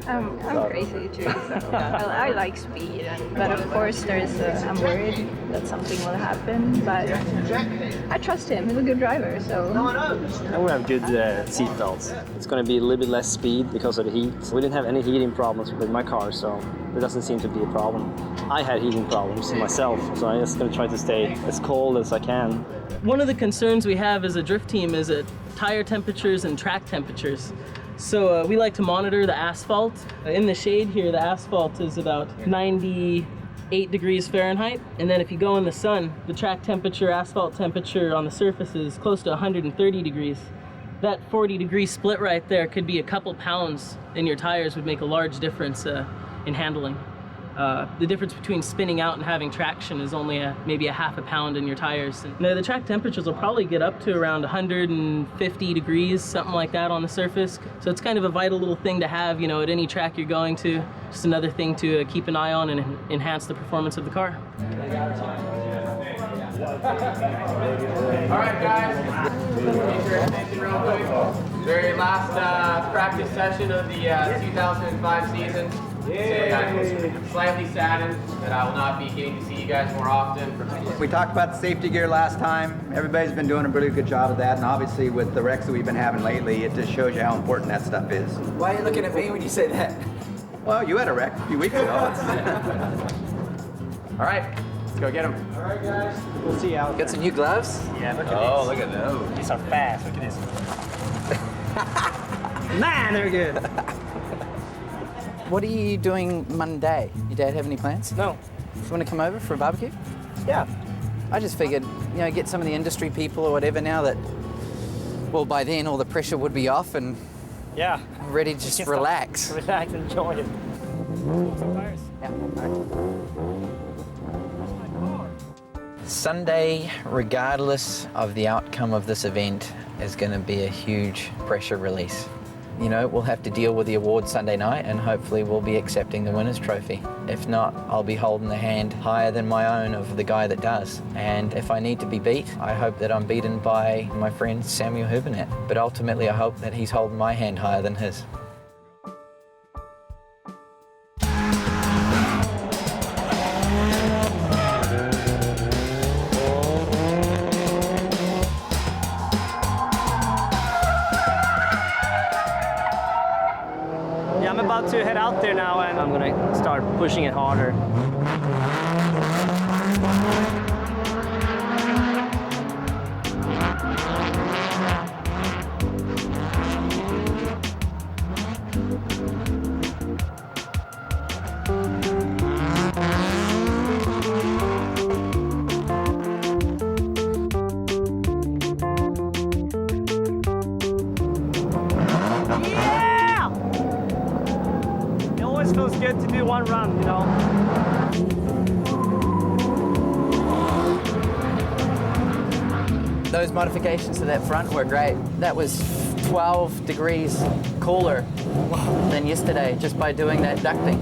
I'm crazy too, so I like speed, but of course I'm worried that something will happen, but I trust him, he's a good driver, so.
And we have good seat belts. It's going to be a little bit less speed because of the heat. We didn't have any heating problems with my car, so it doesn't seem to be a problem. I had heating problems myself, so I'm just going to try to stay as cold as I can.
One of the concerns we have as a drift team is tire temperatures and track temperatures. So we like to monitor the asphalt. In the shade here, the asphalt is about 98 degrees Fahrenheit. And then if you go in the sun, the track temperature, asphalt temperature on the surface is close to 130 degrees. That 40-degree split right there could be a couple pounds in your tires, would make a large difference in handling. The difference between spinning out and having traction is only maybe a half a pound in your tires. And the track temperatures will probably get up to around 150 degrees, something like that on the surface. So it's kind of a vital little thing to have, at any track you're going to. Just another thing to keep an eye on and enhance the performance of the car.
All right, guys. Get your attention real quick. Very last practice session of the 2005 season. So I'm slightly saddened that I will not be getting to see you guys more often.
We talked about the safety gear last time. Everybody's been doing a really good job of that, and obviously with the wrecks that we've been having lately, it just shows you how important that stuff is.
Why are you looking at me when you say that?
Well, you had a wreck a few weeks ago.
All right, let's go get them.
All right, guys. We'll see you out.
Got some new gloves?
Yeah, look at
these.
Look at those. These are fast. Look at this. Man, they're good.
What are you doing Monday? Your dad have any plans?
No.
Do you want to come over for a barbecue?
Yeah.
I just figured, get some of the industry people or whatever now that, well, by then all the pressure would be off and
yeah,
ready to just relax.
Relax and enjoy it.
Yeah. Sunday, regardless of the outcome of this event, is going to be a huge pressure release. We'll have to deal with the award Sunday night and hopefully we'll be accepting the winner's trophy. If not, I'll be holding the hand higher than my own of the guy that does. And if I need to be beat, I hope that I'm beaten by my friend Samuel Hubernet. But ultimately, I hope that he's holding my hand higher than his.
I'm about to head out there now and I'm gonna start pushing it harder. Feels good to do one run,
Those modifications to that front were great. That was 12 degrees cooler than yesterday just by doing that ducting.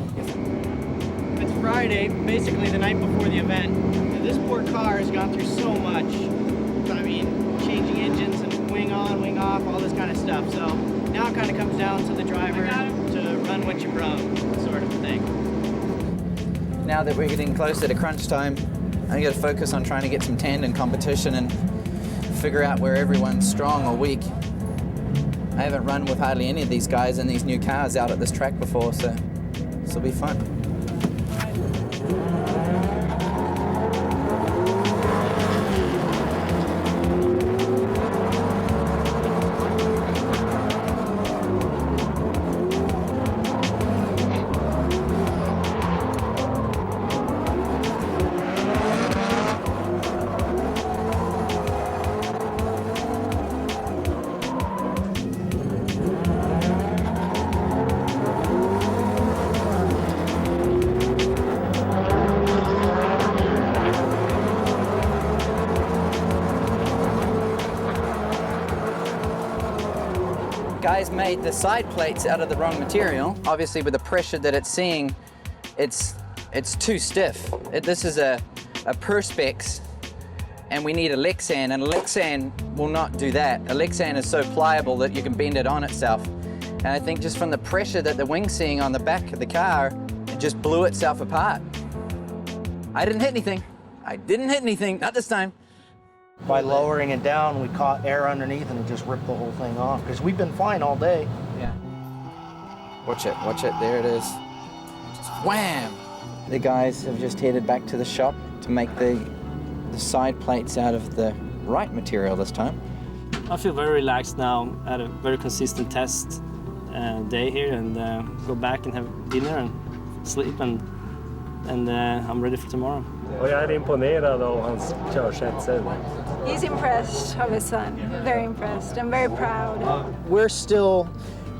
It's Friday, basically the night before the event. And this poor car has gone through so much. I mean, changing engines and wing on, wing off, all this kind of stuff. So now it kind of comes down to the driver to run what you brung, sort of thing.
Now that we're getting closer to crunch time, I got to focus on trying to get some tandem competition and figure out where everyone's strong or weak. I haven't run with hardly any of these guys in these new cars out at this track before, so this will be fun. guys made the side plates out of the wrong material. Obviously, with the pressure that it's seeing, it's too stiff. This is a Perspex, and we need a Lexan, and a Lexan will not do that. A Lexan is so pliable that you can bend it on itself. And I think just from the pressure that the wing's seeing on the back of the car, it just blew itself apart. I didn't hit anything. I didn't hit anything, not this time.
By lowering it down, we caught air underneath and it just ripped the whole thing off, because we've been flying all day.
Yeah. Watch it, there it is. Just wham! The guys have just headed back to the shop to make the side plates out of the right material this time.
I feel very relaxed now. I had a very consistent test day here, and go back and have dinner and sleep, and I'm ready for tomorrow.
Och jag är imponerad av hans körsätt.
He's impressed of his son. Very impressed. I'm very proud.
We're still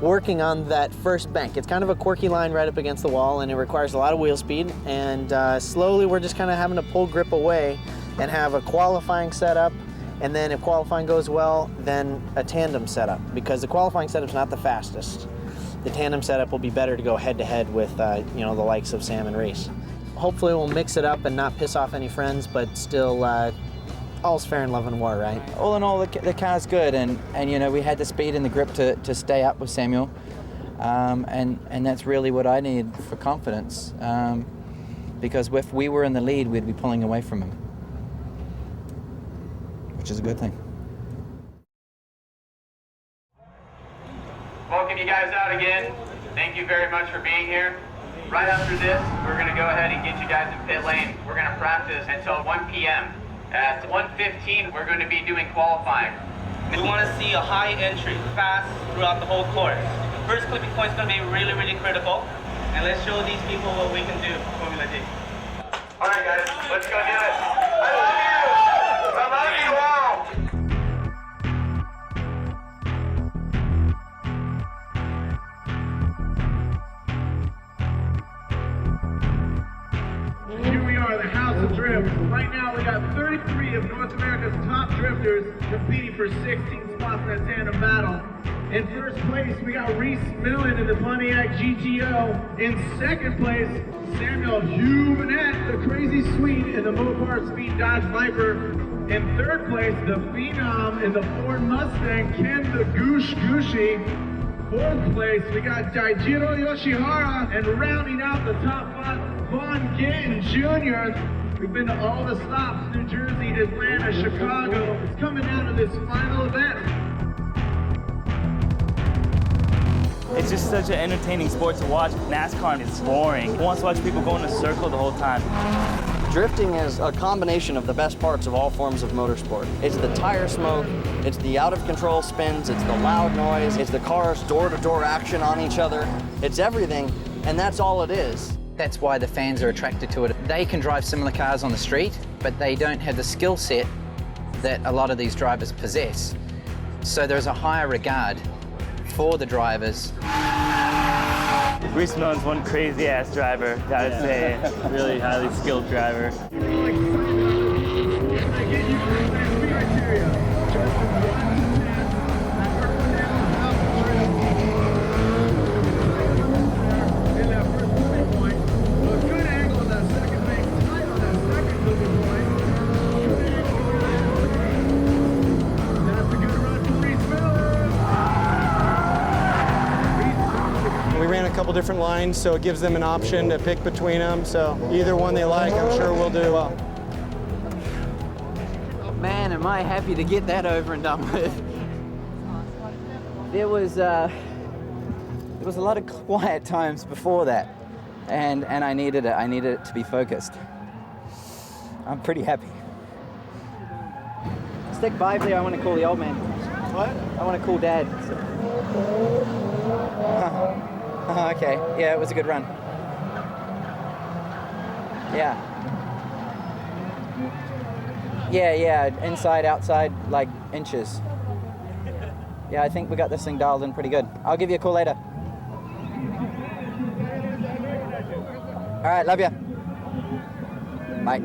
working on that first bank. It's kind of a quirky line right up against the wall, and it requires a lot of wheel speed. And slowly we're just kind of having to pull grip away and have a qualifying setup. And then if qualifying goes well, then a tandem setup, because the qualifying setup's not the fastest. The tandem setup will be better to go head-to-head with you know, the likes of Sam and Rhys. Hopefully we'll mix it up and not piss off any friends, but still, all's fair in love and war, right?
All in all, the car's good, and you know, we had the speed and the grip to stay up with Samuel, and that's really what I need for confidence, because if we were in the lead, we'd be pulling away from him, which is a good thing.
Welcome you guys out again. Thank you very much for being here. Right after this, we're going to go ahead and get you guys in pit lane. We're going to practice until 1 p.m. At 1:15, we're going to be doing qualifying.
We want to see a high entry, fast throughout the whole course. First clipping point is going to be really, really critical. And let's show these people what we can do for Formula D.
All right, guys, let's go do it. I love you. I love you all.
The House of Drift. Right now we got 33 of North America's top drifters competing for 16 spots in that tandem battle. In first place we got Rhys Millen in the Pontiac GTO. In second place, Samuel Humanette, the Crazy Sweet in the Mopar Speed Dodge Viper. In third place, the Phenom in the Ford Mustang, Ken the Goosh Gooshie. Fourth place, we got Daijiro Yoshihara, and rounding out the top 5, Von Gittin Jr. We've been to all the stops, New Jersey, Atlanta, Chicago. It's coming down to this final event.
It's just such an entertaining sport to watch. NASCAR is boring. Who wants to watch people go in a circle the whole time?
Drifting is a combination of the best parts of all forms of motorsport. It's the tire smoke, it's the out-of-control spins, it's the loud noise, it's the cars door-to-door action on each other. It's everything, and that's all it is.
That's why the fans are attracted to it. They can drive similar cars on the street, but they don't have the skill set that a lot of these drivers possess. So there's a higher regard for the drivers.
Rhys Millen's one crazy-ass driver, gotta say. Really highly skilled driver.
Couple different lines, so it gives them an option to pick between them. So either one they like, I'm sure we'll do well.
Man, am I happy to get that over and done with. There was a lot of quiet times before that, and I needed it. I needed it to be focused. I'm pretty happy. Stick by there. I want to call the old man. What? I want to call Dad. Okay, yeah, it was a good run. Yeah, inside, outside, like inches. Yeah, I think we got this thing dialed in pretty good. I'll give you a call later. All right, love you. Bye.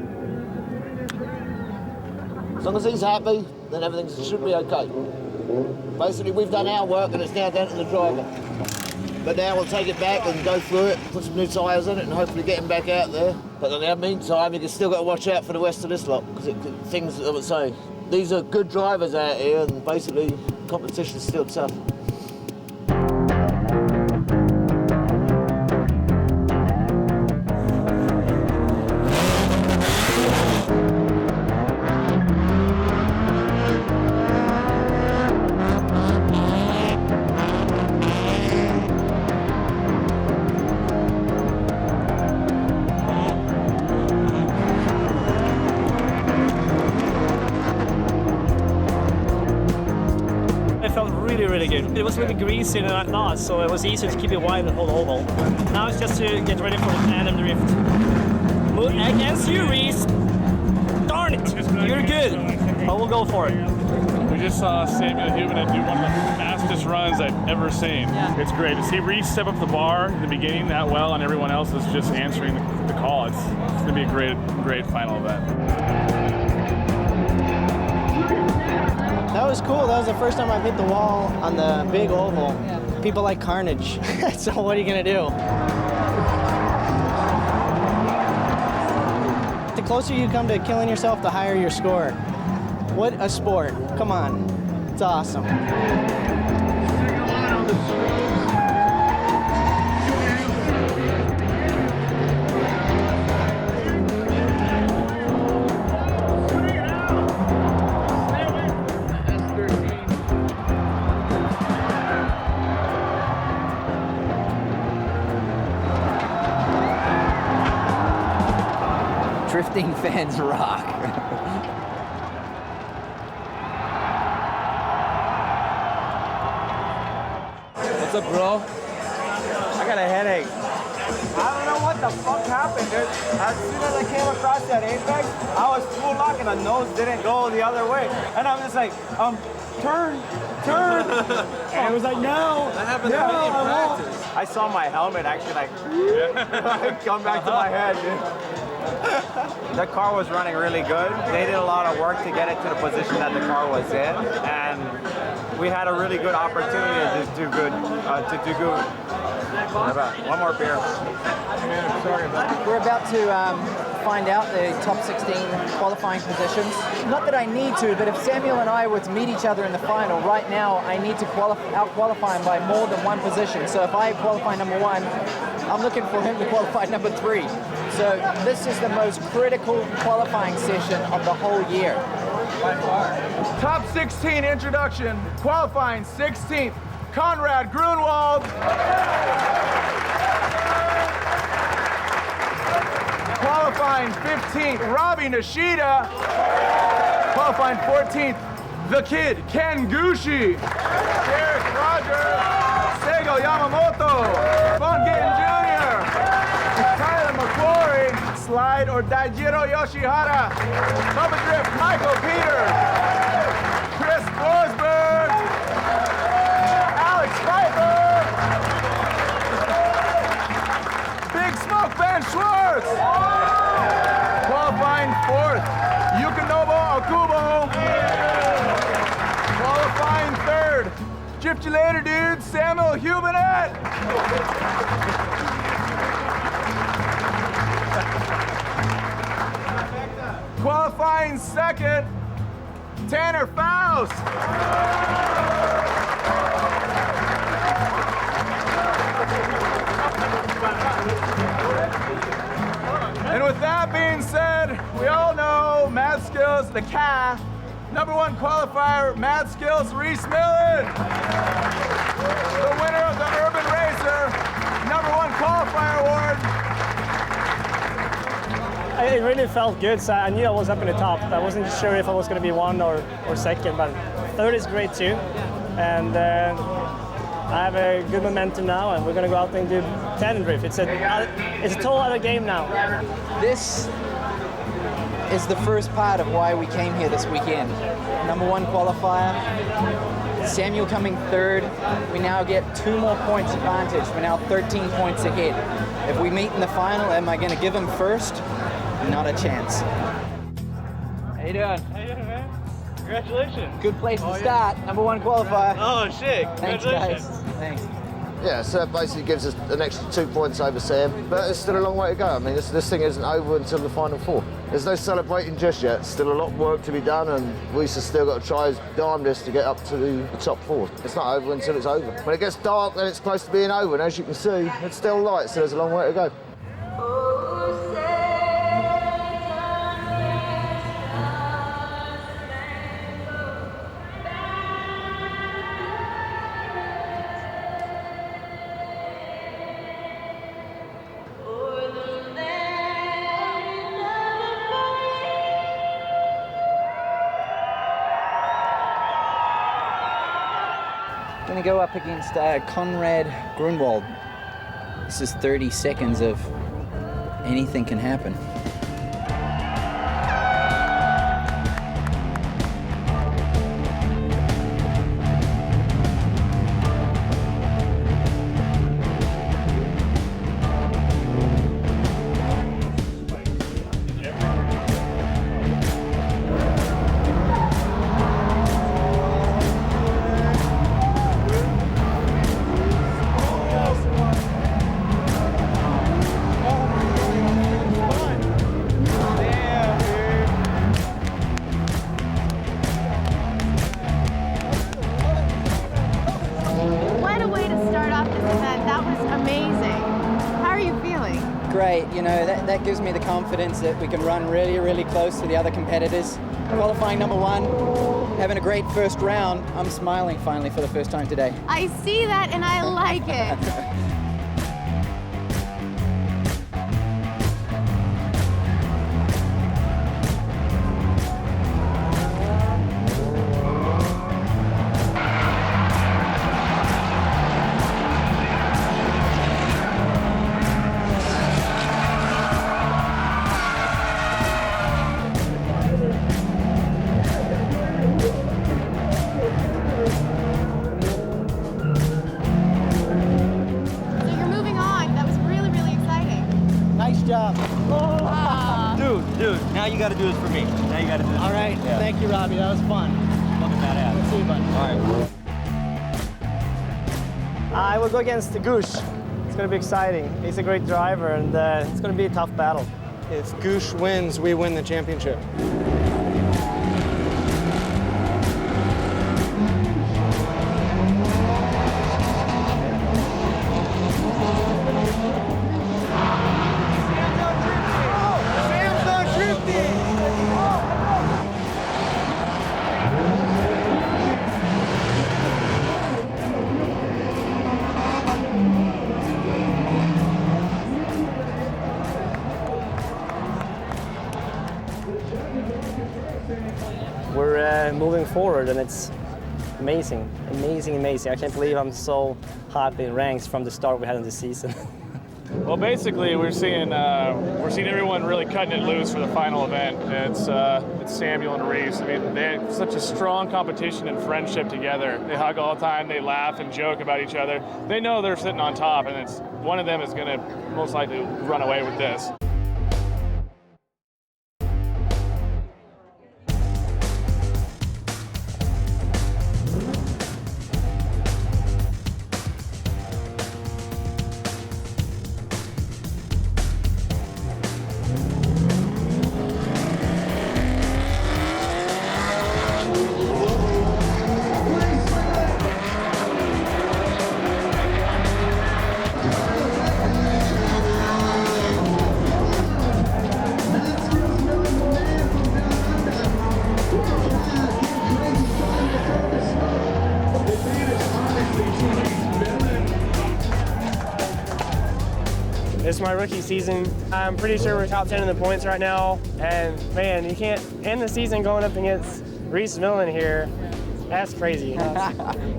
As long as he's happy, then everything should be okay. Basically, we've done our work and it's now down to the driver. But now we'll take it back and go through it, put some new tyres in it and hopefully get him back out there. But in the meantime, you can still got to watch out for the rest of this lot, because things, I would say, these are good drivers out here and basically competition's still tough.
Really good. It was really greasy in the last, so it was easy to keep it wide and hold oval. Now it's just to get ready for the tandem drift. Move against you, Rhys. Darn it, you're good. But we'll go for it.
We just saw Samuel Huberman do one of the fastest runs I've ever seen. Yeah. It's great to see Rhys step up the bar in the beginning that well, and everyone else is just answering the call. It's going to be a great final event.
That was cool. That was the first time I've hit the wall on the big oval. Yeah. People like carnage. So what are you gonna do? The closer you come to killing yourself, the higher your score. What a sport. Come on. It's awesome.
Drifting fans rock.
What's up, bro?
I got a headache. I don't know what the fuck happened, dude. As soon as I came across that apex, I was full lock and the nose didn't go the other way. And I'm just like, turn. And it was like, no.
That happened to me in practice.
I saw my helmet actually like come back to my head, dude. The car was running really good. They did a lot of work to get it to the position that the car was in, and we had a really good opportunity to do good. One more beer.
Sorry about that. We're about to find out the top 16 qualifying positions. Not that I need to, but if Samuel and I were to meet each other in the final, right now I need to out-qualify him by more than one position. So if I qualify number 1, I'm looking for him to qualify number 3. So this is the most critical qualifying session of the whole year. By far.
Top 16 introduction, qualifying 16th, Conrad Grunwald. Qualifying 15th, Robbie Nishida. Qualifying 14th, the kid, Ken Gucci. Derek Rogers, Sego Yamamoto, Von Gittin Jr., Tyler McCrory, Slide or Daijiro Yoshihara, Bubba Drift, Michael Peters, Chris Forsberg, Alex Pfeiffer, Big Smoke Ben Schwartz, qualifying 4th, Yukinobu Okubo, qualifying 3rd, Drift you later, dude, Samuel Huberman. Qualifying 2nd, Tanner Faust. And with that being said, we all know Mad Skills, the car. Number 1 qualifier, Mad Skills, Rhys Millen. The winner of the Urban Racer, number 1 qualifier award.
It really felt good, so I knew I was up in the top. I wasn't sure if I was going to be 1 or 2nd, but 3rd is great too. And I have a good momentum now, and we're going to go out and do tandem drift. It's a total other game now.
This is the first part of why we came here this weekend. Number 1 qualifier, Samuel coming 3rd. We now get 2 more points advantage. We're now 13 points ahead. If we meet in the final, am I going to give him 1st? Not a chance.
How you doing?
How you doing, man?
Congratulations.
Good place to start. Number 1 qualifier.
Oh, shit.
Thanks,
Congratulations.
guys. Thanks.
Yeah, so that basically gives us an extra 2 points over Sam, but it's still a long way to go. I mean, this thing isn't over until the final 4. There's no celebrating just yet. Still a lot of work to be done, and Rhys has still got to try his darndest to get up to the top 4. It's not over until it's over. When it gets dark, then it's close to being over, and as you can see, it's still light, so there's a long way to go.
Going to go up against Conrad Grunwald. This is 30 seconds of anything can happen. Great, you know, that gives me the confidence that we can run really, really close to the other competitors. Qualifying number 1, having a great first round. I'm smiling finally for the first time today.
I see that and I like it.
Dude, now you got to do this for me. Now you got to do this.
All right,
Yeah.
Thank you, Robbie. That was fun.
Fucking badass.
Let's see you, buddy.
All right.
I will go against Goosh. It's going to be exciting. He's a great driver, and it's going to be a tough battle.
If Goosh wins, we win the championship.
We're moving forward, and it's amazing, amazing, amazing. I can't believe I'm so hot in ranks from the start we had in the season.
Well, basically, we're seeing everyone really cutting it loose for the final event. It's Samuel and Rhys. I mean, they have such a strong competition and friendship together. They hug all the time. They laugh and joke about each other. They know they're sitting on top, and it's one of them is going to most likely run away with this.
This is my rookie season. I'm pretty sure we're top 10 in the points right now. And man, you can't end the season going up against Rhys Millen here. That's crazy.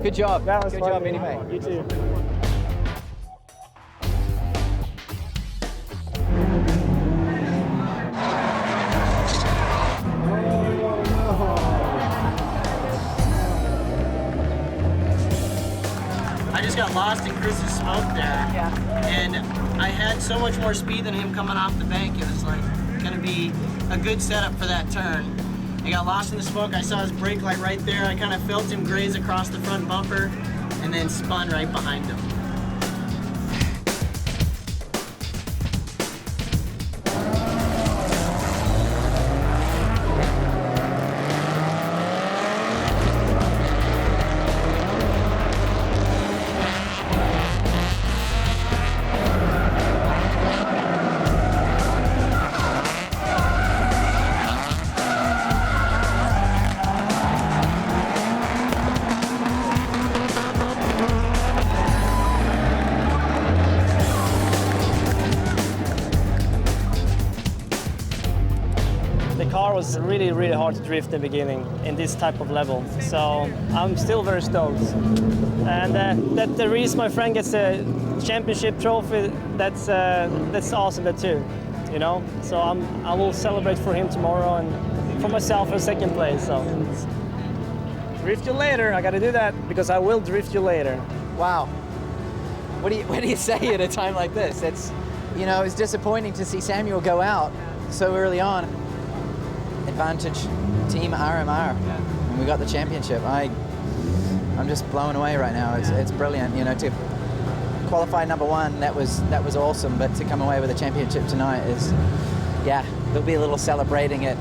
Good job.
That was
Good
fun.
job anyway.
You too.
I just got lost in Chris's smoke there. Yeah. And I had so much more speed than him coming off the bank. It was like going to be a good setup for that turn.
I got lost in the smoke. I saw his brake light right there. I kind of felt him graze across the front bumper and then spun right behind him.
The car was really, really hard to drift in the beginning in this type of level. So I'm still very stoked. And that the Rhys, my friend, gets a championship trophy, that's awesome too, you know? So I will celebrate for him tomorrow and for myself for second place. So drift you later, I gotta do that because I will drift you later.
Wow. What do you say at a time like this? It's, you know, it's disappointing to see Samuel go out so early on. Advantage Team RMR, and we got the championship. I'm just blown away right now. It's brilliant, you know, to qualify number one. That was awesome, but to come away with a championship tonight is, yeah, there'll be a little celebrating at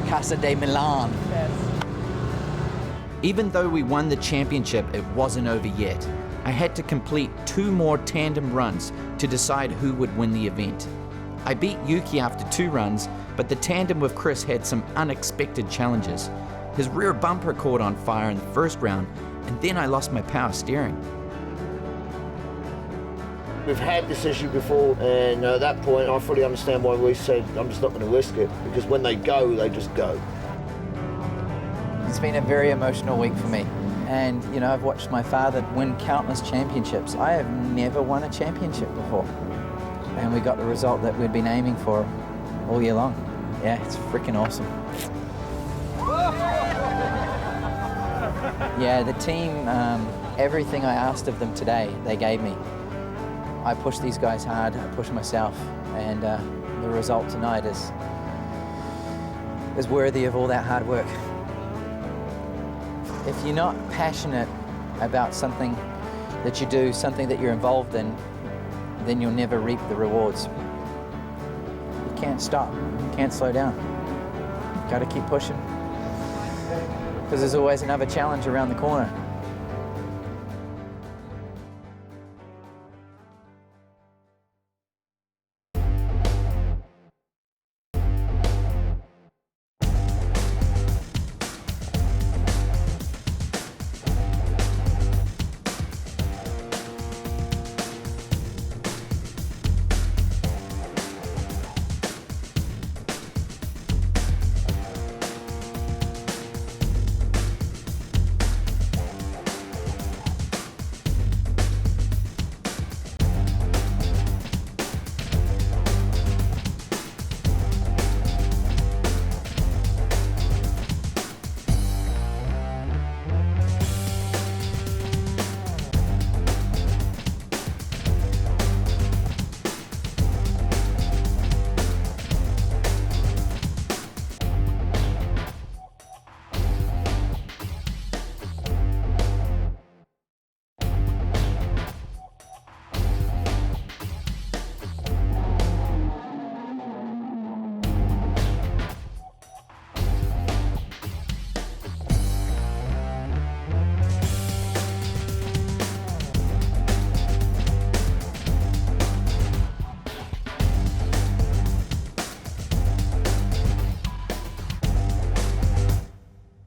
Casa de Milan.
Yes.
Even though we won the championship, it wasn't over yet. I had to complete 2 more tandem runs to decide who would win the event. I beat Yuki after 2 runs, but the tandem with Chris had some unexpected challenges. His rear bumper caught on fire in the first round, and then I lost my power steering.
We've had this issue before, and at that point I fully understand why we said I'm just not going to risk it, because when they go, they just go.
It's been a very emotional week for me. And, you know, I've watched my father win countless championships. I have never won a championship before. And we got the result that we'd been aiming for all year long. Yeah, it's freaking awesome. Yeah, the team, everything I asked of them today, they gave me. I pushed these guys hard, I pushed myself, and the result tonight is worthy of all that hard work. If you're not passionate about something that you do, something that you're involved in, then you'll never reap the rewards. You can't stop, you can't slow down. Got to keep pushing, because there's always another challenge around the corner.